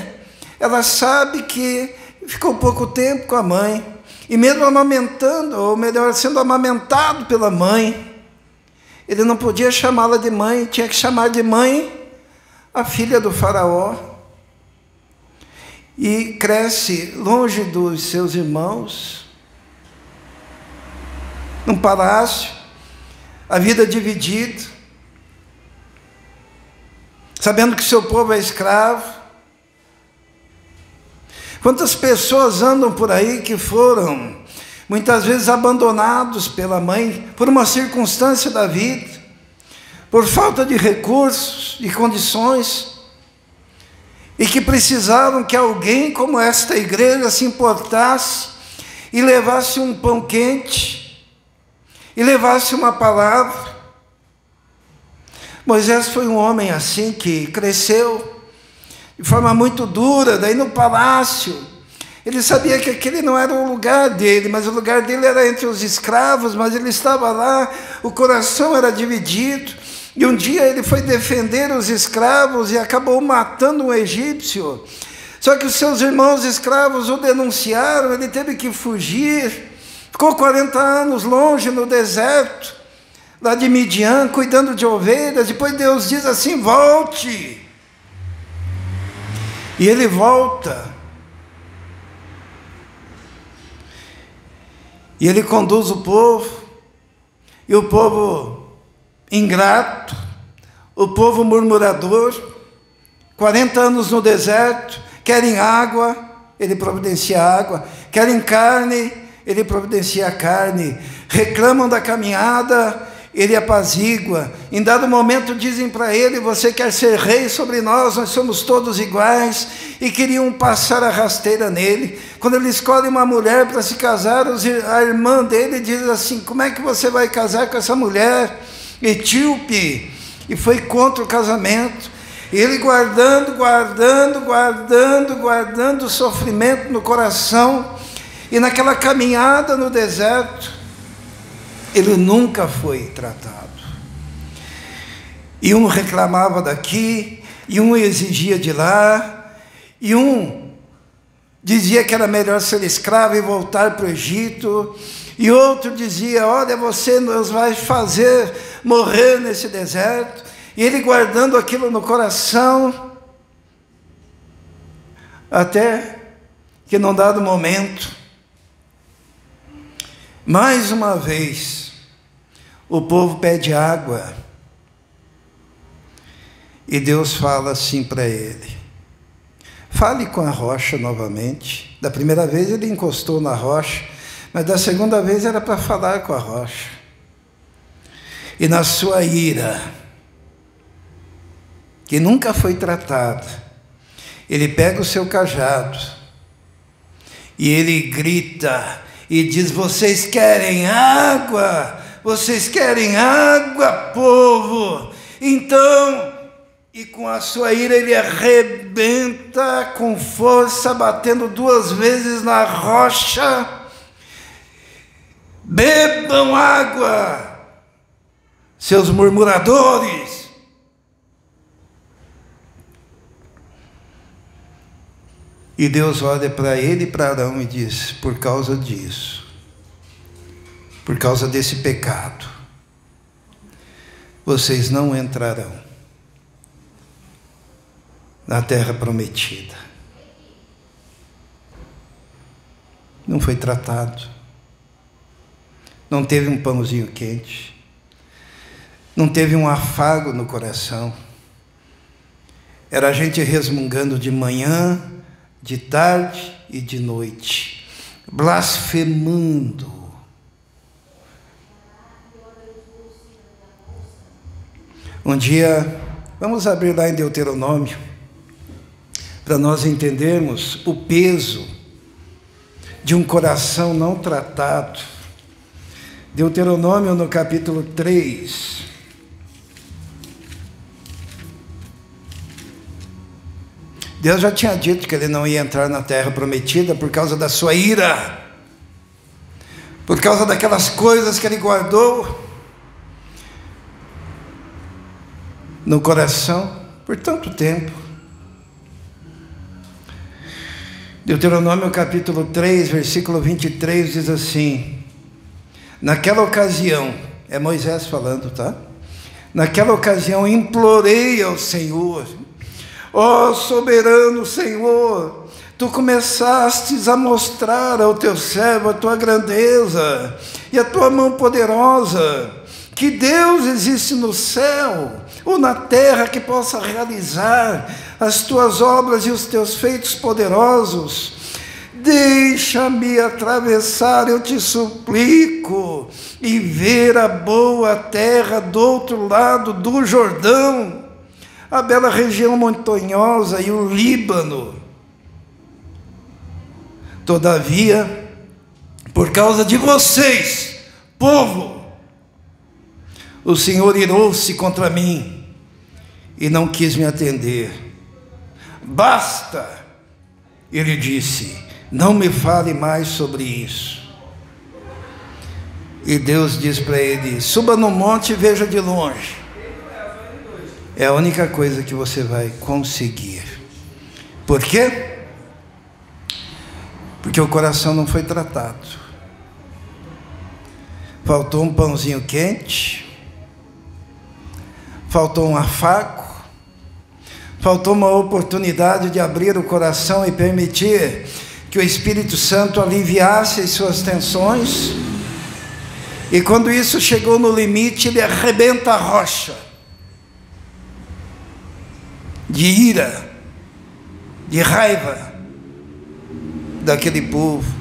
ela sabe que ficou pouco tempo com a mãe, e mesmo amamentando, ou melhor, sendo amamentado pela mãe, ele não podia chamá-la de mãe, tinha que chamar de mãe a filha do faraó. E cresce longe dos seus irmãos, num palácio, a vida dividida, sabendo que seu povo é escravo. Quantas pessoas andam por aí que foram muitas vezes abandonados pela mãe por uma circunstância da vida, por falta de recursos, de condições, e que precisaram que alguém como esta igreja se importasse e levasse um pão quente, e levasse uma palavra. Moisés foi um homem assim, que cresceu de forma muito dura, daí no palácio, ele sabia que aquele não era o lugar dele, mas o lugar dele era entre os escravos, mas ele estava lá, o coração era dividido. E um dia ele foi defender os escravos e acabou matando um egípcio. Só que os seus irmãos escravos o denunciaram, ele teve que fugir. Ficou 40 anos longe no deserto, lá de Midian, cuidando de ovelhas. Depois Deus diz assim: volte. E ele volta. E ele conduz o povo. E o povo ingrato, o povo murmurador, 40 anos no deserto, querem água, ele providencia água, querem carne, ele providencia a carne, reclamam da caminhada, ele apazigua. Em dado momento dizem para ele: você quer ser rei sobre nós, nós somos todos iguais, e queriam passar a rasteira nele. Quando ele escolhe uma mulher para se casar, a irmã dele diz assim: como é que você vai casar com essa mulher etíope? E foi contra o casamento. Ele guardando o sofrimento no coração, e naquela caminhada no deserto, ele nunca foi tratado. E um reclamava daqui, e um exigia de lá, e um dizia que era melhor ser escravo e voltar para o Egito, e outro dizia: olha, você nos vai fazer morrer nesse deserto. E ele guardando aquilo no coração, até que num dado momento, mais uma vez, o povo pede água, e Deus fala assim para ele: fale com a rocha novamente. Da primeira vez ele encostou na rocha, mas da segunda vez era para falar com a rocha. E na sua ira, que nunca foi tratada, ele pega o seu cajado e ele grita e diz: vocês querem água? Vocês querem água, povo? Então, e com a sua ira ele arrebenta com força, batendo 2 vezes na rocha: bebam água, seus murmuradores. E Deus olha para ele e para Arão e diz: por causa disso, por causa desse pecado, vocês não entrarão na terra prometida. Não foi tratado, não teve um pãozinho quente, não teve um afago no coração. Era a gente resmungando de manhã, de tarde e de noite, blasfemando. Um dia, vamos abrir lá em Deuteronômio, para nós entendermos o peso de um coração não tratado. Deuteronômio no capítulo 3. Deus já tinha dito que ele não ia entrar na terra prometida por causa da sua ira, por causa daquelas coisas que ele guardou no coração por tanto tempo. Deuteronômio capítulo 3, versículo 23 diz assim: naquela ocasião, é Moisés falando, tá? Naquela ocasião implorei ao Senhor: ó soberano Senhor, tu começastes a mostrar ao teu servo a tua grandeza e a tua mão poderosa. Que Deus existe no céu ou na terra que possa realizar as tuas obras e os teus feitos poderosos. Deixa-me atravessar, eu te suplico, e ver a boa terra do outro lado do Jordão, a bela região montanhosa e o Líbano. Todavia, por causa de vocês, povo, o Senhor irou-se contra mim e não quis me atender. Basta, ele disse, não me fale mais sobre isso. E Deus diz para ele: suba no monte e veja de longe. É a única coisa que você vai conseguir. Por quê? Porque o coração não foi tratado. Faltou um pãozinho quente, faltou um afago, faltou uma oportunidade de abrir o coração e permitir que o Espírito Santo aliviasse as suas tensões. E quando isso chegou no limite, ele arrebenta a rocha de ira, de raiva daquele povo.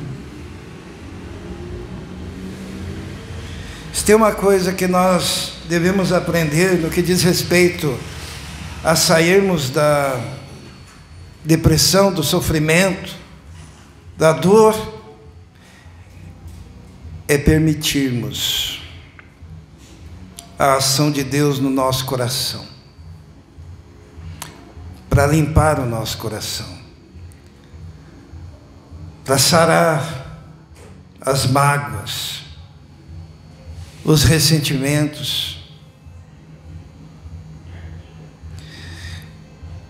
Se tem uma coisa que nós devemos aprender no que diz respeito a sairmos da depressão, do sofrimento, da dor, é permitirmos a ação de Deus no nosso coração, para limpar o nosso coração, para sarar as mágoas, os ressentimentos,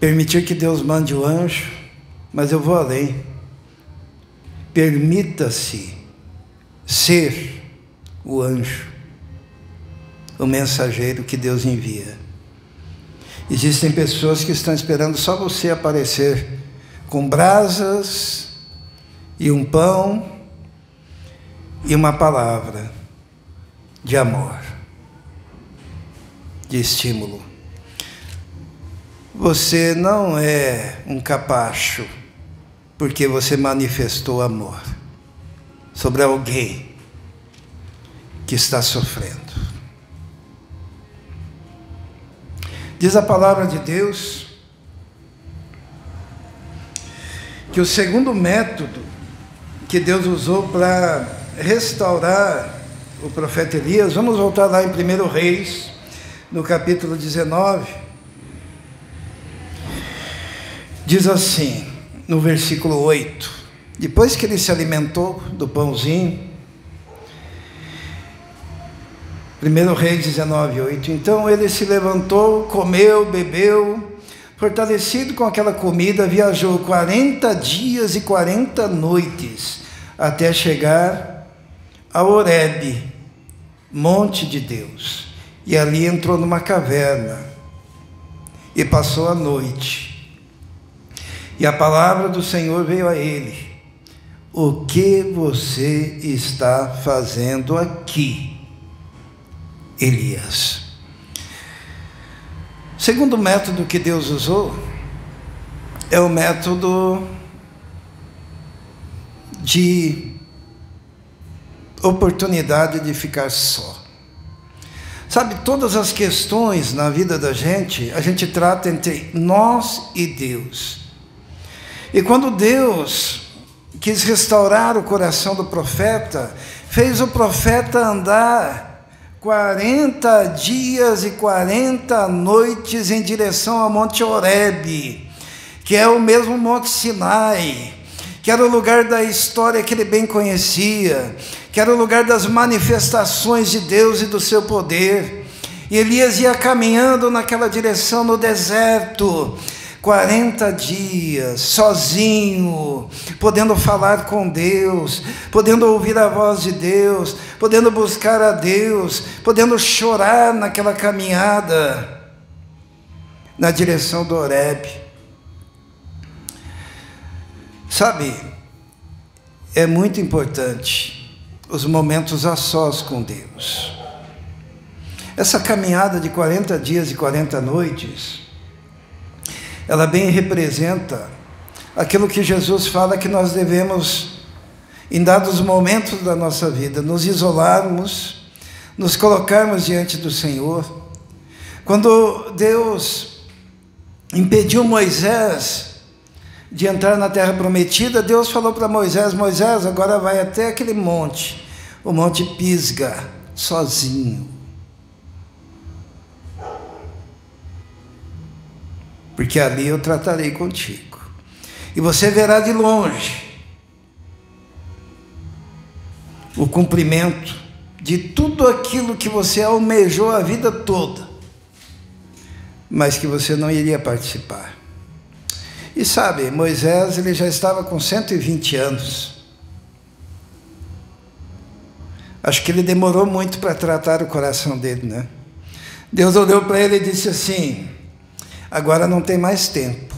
permitir que Deus mande o anjo, mas eu vou além. Permita-se ser o anjo, o mensageiro que Deus envia. Existem pessoas que estão esperando só você aparecer com brasas e um pão e uma palavra de amor, de estímulo. Você não é um capacho porque você manifestou amor sobre alguém que está sofrendo. Diz a palavra de Deus que o segundo método que Deus usou para restaurar o profeta Elias, vamos voltar lá em 1 Reis, no capítulo 19, diz assim, no versículo 8, depois que ele se alimentou do pãozinho, 1 Reis 19, 8, então ele se levantou, comeu, bebeu, fortalecido com aquela comida, viajou 40 dias e 40 noites, até chegar a Horebe, monte de Deus, e ali entrou numa caverna, e passou a noite. E a palavra do Senhor veio a ele: o que você está fazendo aqui, Elias? O segundo método que Deus usou é o método de oportunidade de ficar só. Sabe, todas as questões na vida da gente, a gente trata entre nós e Deus. E quando Deus quis restaurar o coração do profeta, fez o profeta andar 40 dias e 40 noites em direção ao Monte Horebe, que é o mesmo Monte Sinai, que era o lugar da história que ele bem conhecia, que era o lugar das manifestações de Deus e do seu poder. E Elias ia caminhando naquela direção no deserto, 40 dias, sozinho, podendo falar com Deus, podendo ouvir a voz de Deus, podendo buscar a Deus, podendo chorar naquela caminhada na direção do Horebe. Sabe, é muito importante os momentos a sós com Deus. Essa caminhada de 40 dias e 40 noites, ela bem representa aquilo que Jesus fala que nós devemos, em dados momentos da nossa vida, nos isolarmos, nos colocarmos diante do Senhor. Quando Deus impediu Moisés de entrar na terra prometida, Deus falou para Moisés: Moisés, agora vai até aquele monte, o Monte Pisga, sozinho. Porque ali eu tratarei contigo. E você verá de longe o cumprimento de tudo aquilo que você almejou a vida toda, mas que você não iria participar. E sabe, Moisés, ele já estava com 120 anos. Acho que ele demorou muito para tratar o coração dele, né? Deus olhou para ele e disse assim: agora não tem mais tempo.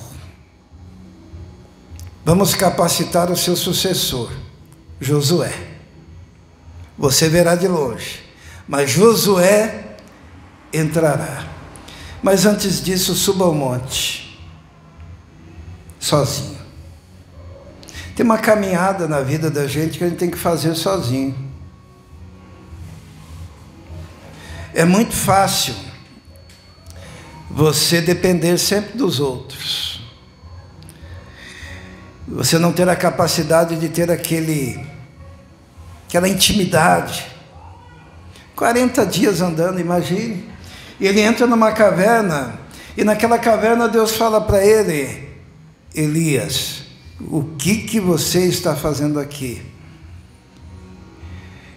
Vamos capacitar o seu sucessor, Josué. Você verá de longe, mas Josué entrará. Mas antes disso, suba ao monte, sozinho. Tem uma caminhada na vida da gente que a gente tem que fazer sozinho. É muito fácil você depender sempre dos outros. Você não ter a capacidade de ter aquela intimidade. 40 dias andando, imagine. E ele entra numa caverna, e naquela caverna Deus fala para ele: Elias, o que você está fazendo aqui?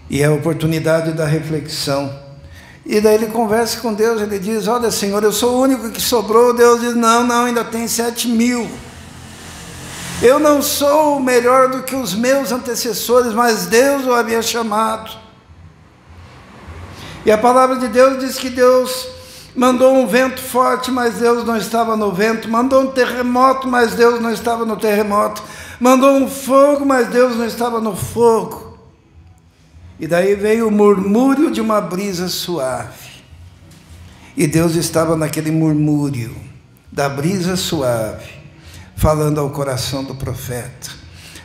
E é a oportunidade da reflexão. E daí ele conversa com Deus, ele diz: olha, Senhor, eu sou o único que sobrou. Deus diz: não, ainda tem 7.000. Eu não sou melhor do que os meus antecessores, mas Deus o havia chamado. E a palavra de Deus diz que Deus mandou um vento forte, mas Deus não estava no vento. Mandou um terremoto, mas Deus não estava no terremoto. Mandou um fogo, mas Deus não estava no fogo. E daí veio o murmúrio de uma brisa suave. E Deus estava naquele murmúrio da brisa suave, falando ao coração do profeta,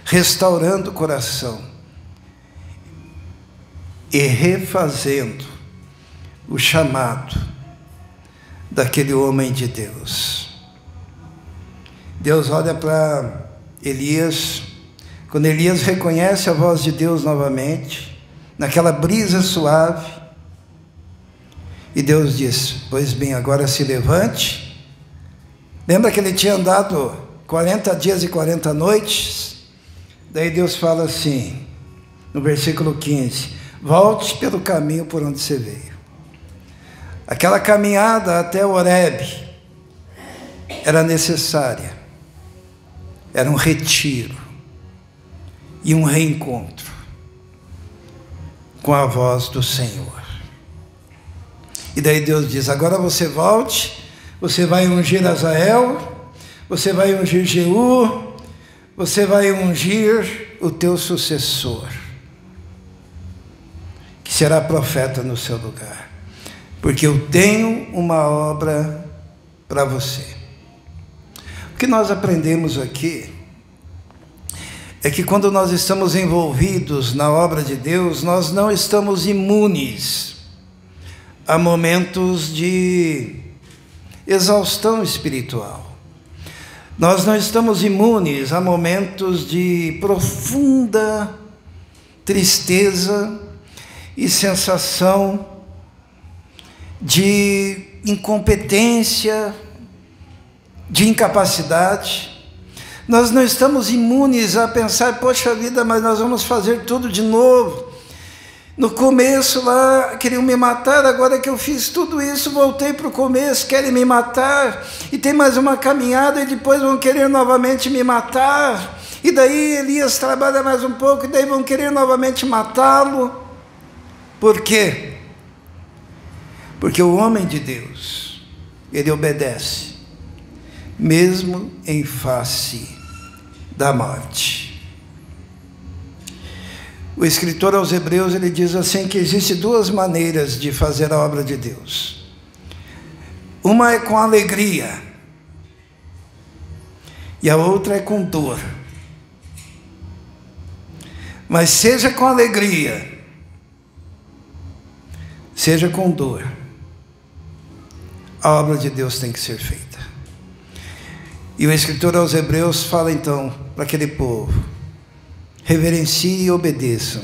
restaurando o coração e refazendo o chamado daquele homem de Deus. Deus olha para Elias, quando Elias reconhece a voz de Deus novamente, naquela brisa suave, e Deus diz: pois bem, agora se levante. Lembra que ele tinha andado 40 dias e 40 noites? Daí Deus fala assim, no versículo 15: volte pelo caminho por onde você veio. Aquela caminhada até Horebe era necessária, era um retiro e um reencontro com a voz do Senhor. E daí Deus diz: agora você volte, você vai ungir Azael, você vai ungir Jeú, você vai ungir o teu sucessor, que será profeta no seu lugar, porque eu tenho uma obra para você. O que nós aprendemos aqui é que quando nós estamos envolvidos na obra de Deus, nós não estamos imunes a momentos de exaustão espiritual. Nós não estamos imunes a momentos de profunda tristeza e sensação de incompetência, de incapacidade. Nós não estamos imunes a pensar, poxa vida, mas nós vamos fazer tudo de novo. No começo lá queriam me matar, agora que eu fiz tudo isso, voltei para o começo, querem me matar, e tem mais uma caminhada e depois vão querer novamente me matar, e daí Elias trabalha mais um pouco, e daí vão querer novamente matá-lo. Por quê? Porque o homem de Deus, ele obedece, mesmo em face da morte. O escritor aos Hebreus, ele diz assim, que existem duas maneiras de fazer a obra de Deus. Uma é com alegria, e a outra é com dor. Mas seja com alegria, seja com dor, a obra de Deus tem que ser feita. E o escritor aos Hebreus fala então para aquele povo: reverenciem e obedeçam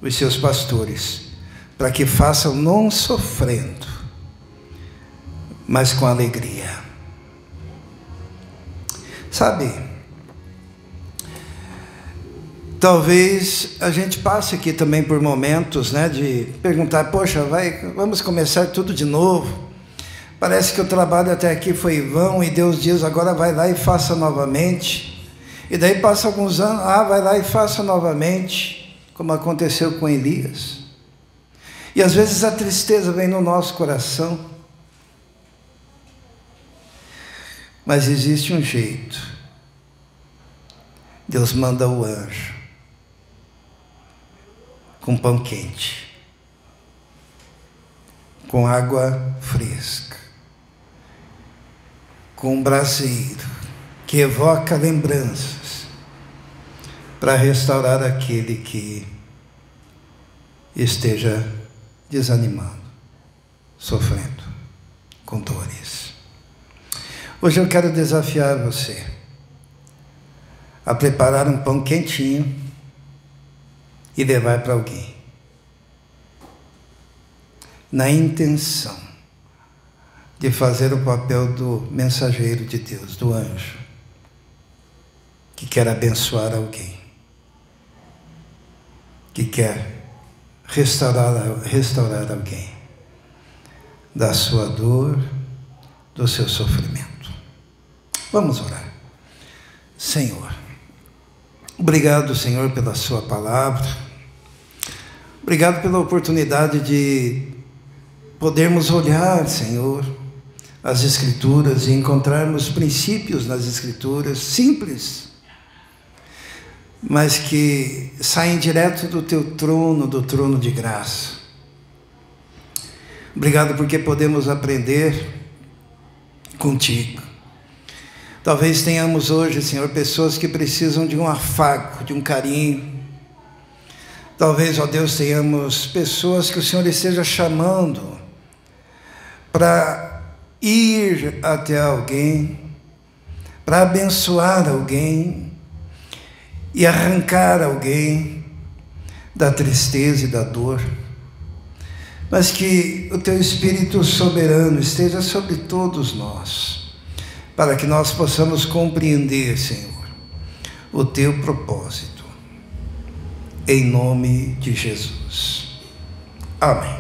os seus pastores, para que façam não sofrendo, mas com alegria. Sabe, talvez a gente passe aqui também por momentos, né, de perguntar, poxa, vamos começar tudo de novo. Parece que o trabalho até aqui foi vão, e Deus diz, agora vai lá e faça novamente. E daí passa alguns anos, vai lá e faça novamente, como aconteceu com Elias. E às vezes a tristeza vem no nosso coração. Mas existe um jeito. Deus manda o anjo com pão quente, com água fresca, com um braseiro que evoca lembranças, para restaurar aquele que esteja desanimado, sofrendo, com dores. Hoje eu quero desafiar você a preparar um pão quentinho e levar para alguém, na intenção de fazer o papel do mensageiro de Deus, do anjo, que quer abençoar alguém, que quer restaurar alguém da sua dor, do seu sofrimento. Vamos orar. Senhor, obrigado, Senhor, pela sua palavra. Obrigado pela oportunidade de podermos olhar, Senhor, as Escrituras e encontrarmos princípios nas Escrituras simples, mas que saem direto do teu trono, do trono de graça. Obrigado porque podemos aprender contigo. Talvez tenhamos hoje, Senhor, pessoas que precisam de um afago, de um carinho. Talvez, ó Deus, tenhamos pessoas que o Senhor esteja chamando para ir até alguém, para abençoar alguém e arrancar alguém da tristeza e da dor. Mas que o teu Espírito soberano esteja sobre todos nós, para que nós possamos compreender, Senhor, o teu propósito, em nome de Jesus. Amém.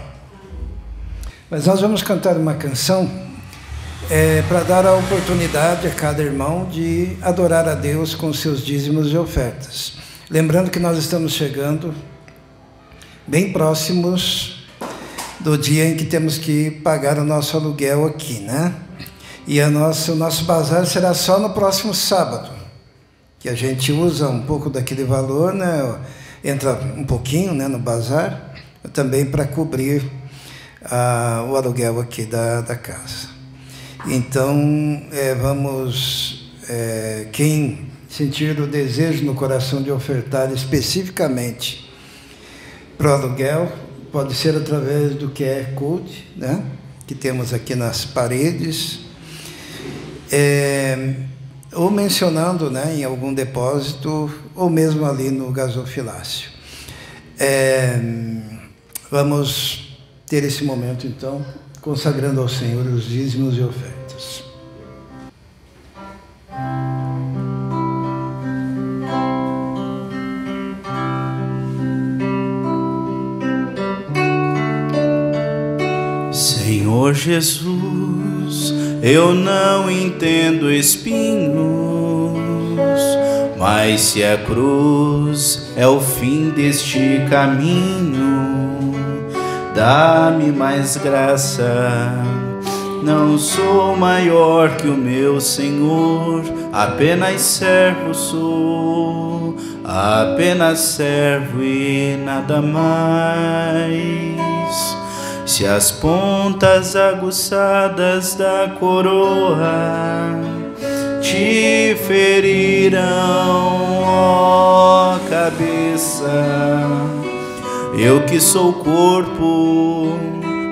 Mas nós vamos cantar uma canção para dar a oportunidade a cada irmão de adorar a Deus com seus dízimos e ofertas. Lembrando que nós estamos chegando bem próximos do dia em que temos que pagar o nosso aluguel aqui, né? E o nosso bazar será só no próximo sábado, que a gente usa um pouco daquele valor, né? Entra um pouquinho, né, no bazar, também para cobrir o aluguel aqui da casa. Então, quem sentir o desejo no coração de ofertar especificamente para o aluguel, pode ser através do QR Code, né, que temos aqui nas paredes, ou mencionando, né, em algum depósito, ou mesmo ali no gasofilácio. Vamos ter esse momento, então, consagrando ao Senhor os dízimos e ofertas. Senhor Jesus, eu não entendo espinhos, mas se a cruz é o fim deste caminho, dá-me mais graça. Não sou maior que o meu Senhor, apenas servo sou, apenas servo e nada mais. Se as pontas aguçadas da coroa te ferirão, ó cabeça, eu que sou corpo,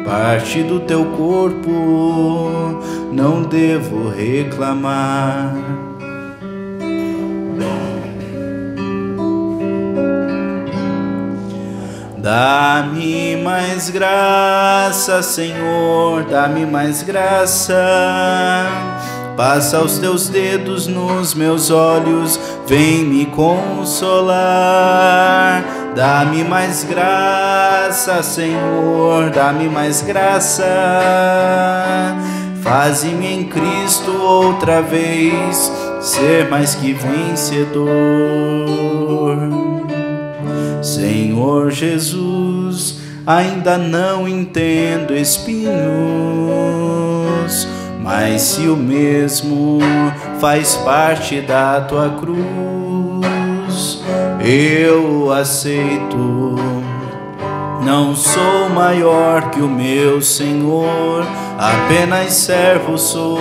parte do teu corpo, não devo reclamar. Dá-me mais graça, Senhor, dá-me mais graça. Passa os teus dedos nos meus olhos, vem me consolar. Dá-me mais graça, Senhor, dá-me mais graça. Faze-me em Cristo outra vez ser mais que vencedor. Senhor Jesus, ainda não entendo espinhos, mas se o mesmo faz parte da tua cruz, eu aceito. Não sou maior que o meu Senhor, apenas servo sou,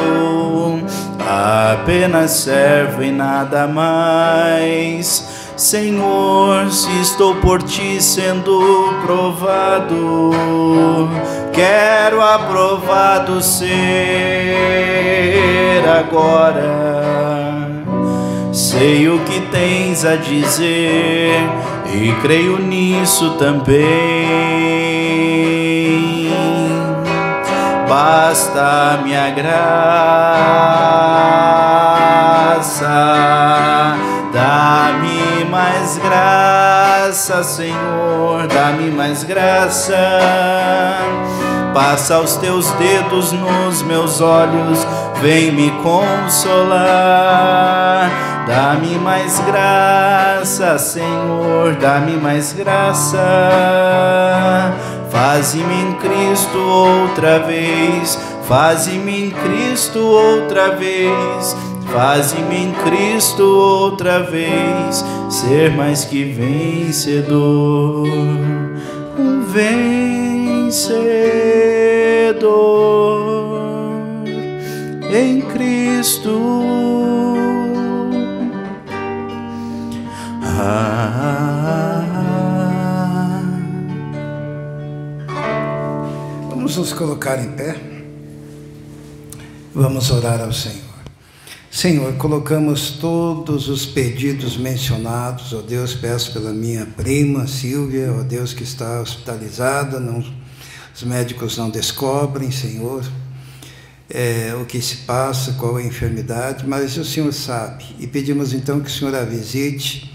apenas servo e nada mais. Senhor, se estou por ti sendo provado, quero aprovado ser agora. Sei o que tens a dizer e creio nisso também. Basta minha graça. Dá-me mais graça, Senhor, dá-me mais graça. Passa os teus dedos nos meus olhos, vem me consolar. Dá-me mais graça, Senhor, dá-me mais graça. Faze-me em Cristo outra vez, faze-me em Cristo outra vez. Faze-me em Cristo outra vez ser mais que vencedor, um vencedor em Cristo. Vamos nos colocar em pé. Vamos orar ao Senhor. Senhor, colocamos todos os pedidos mencionados, ó Deus, peço pela minha prima Silvia, ó Deus, que está hospitalizada, os médicos não descobrem, Senhor, o que se passa, qual é a enfermidade, mas o Senhor sabe, e pedimos então que o Senhor a visite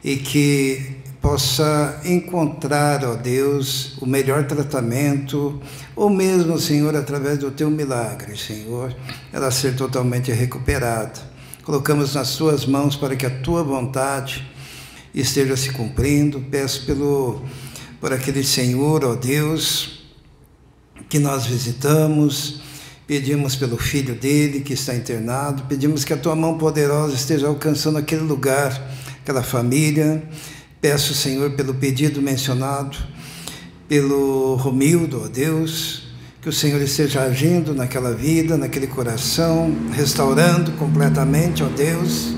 e que possa encontrar, ó Deus, o melhor tratamento, ou mesmo, Senhor, através do Teu milagre, Senhor, ela ser totalmente recuperada. Colocamos nas Tuas mãos para que a Tua vontade esteja se cumprindo. Peço por aquele Senhor, ó Deus, que nós visitamos, pedimos pelo filho dele que está internado, pedimos que a Tua mão poderosa esteja alcançando aquele lugar, aquela família. Peço, Senhor, pelo pedido mencionado, pelo Romildo, ó Deus, que o Senhor esteja agindo naquela vida, naquele coração, restaurando completamente, ó Deus.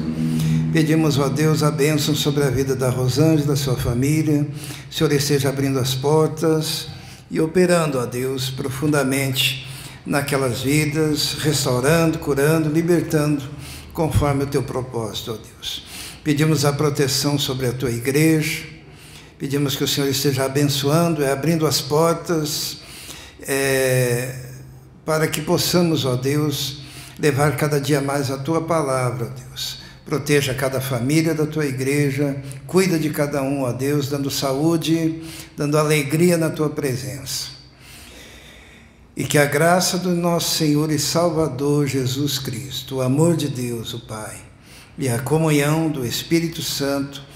Pedimos, ó Deus, a bênção sobre a vida da Rosângela, sua família. O Senhor esteja abrindo as portas e operando, ó Deus, profundamente naquelas vidas, restaurando, curando, libertando, conforme o Teu propósito, ó Deus. Pedimos a proteção sobre a Tua igreja, Pedimos que o Senhor esteja abençoando e abrindo as portas para que possamos, ó Deus, levar cada dia mais a Tua palavra, ó Deus. Proteja cada família da Tua igreja, cuida de cada um, ó Deus, dando saúde, dando alegria na Tua presença. E que a graça do nosso Senhor e Salvador Jesus Cristo, o amor de Deus, o Pai, e a comunhão do Espírito Santo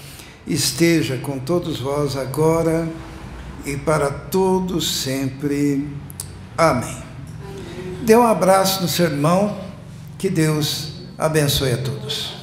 esteja com todos vós agora e para todos sempre. Amém. Dê um abraço no seu irmão, que Deus abençoe a todos.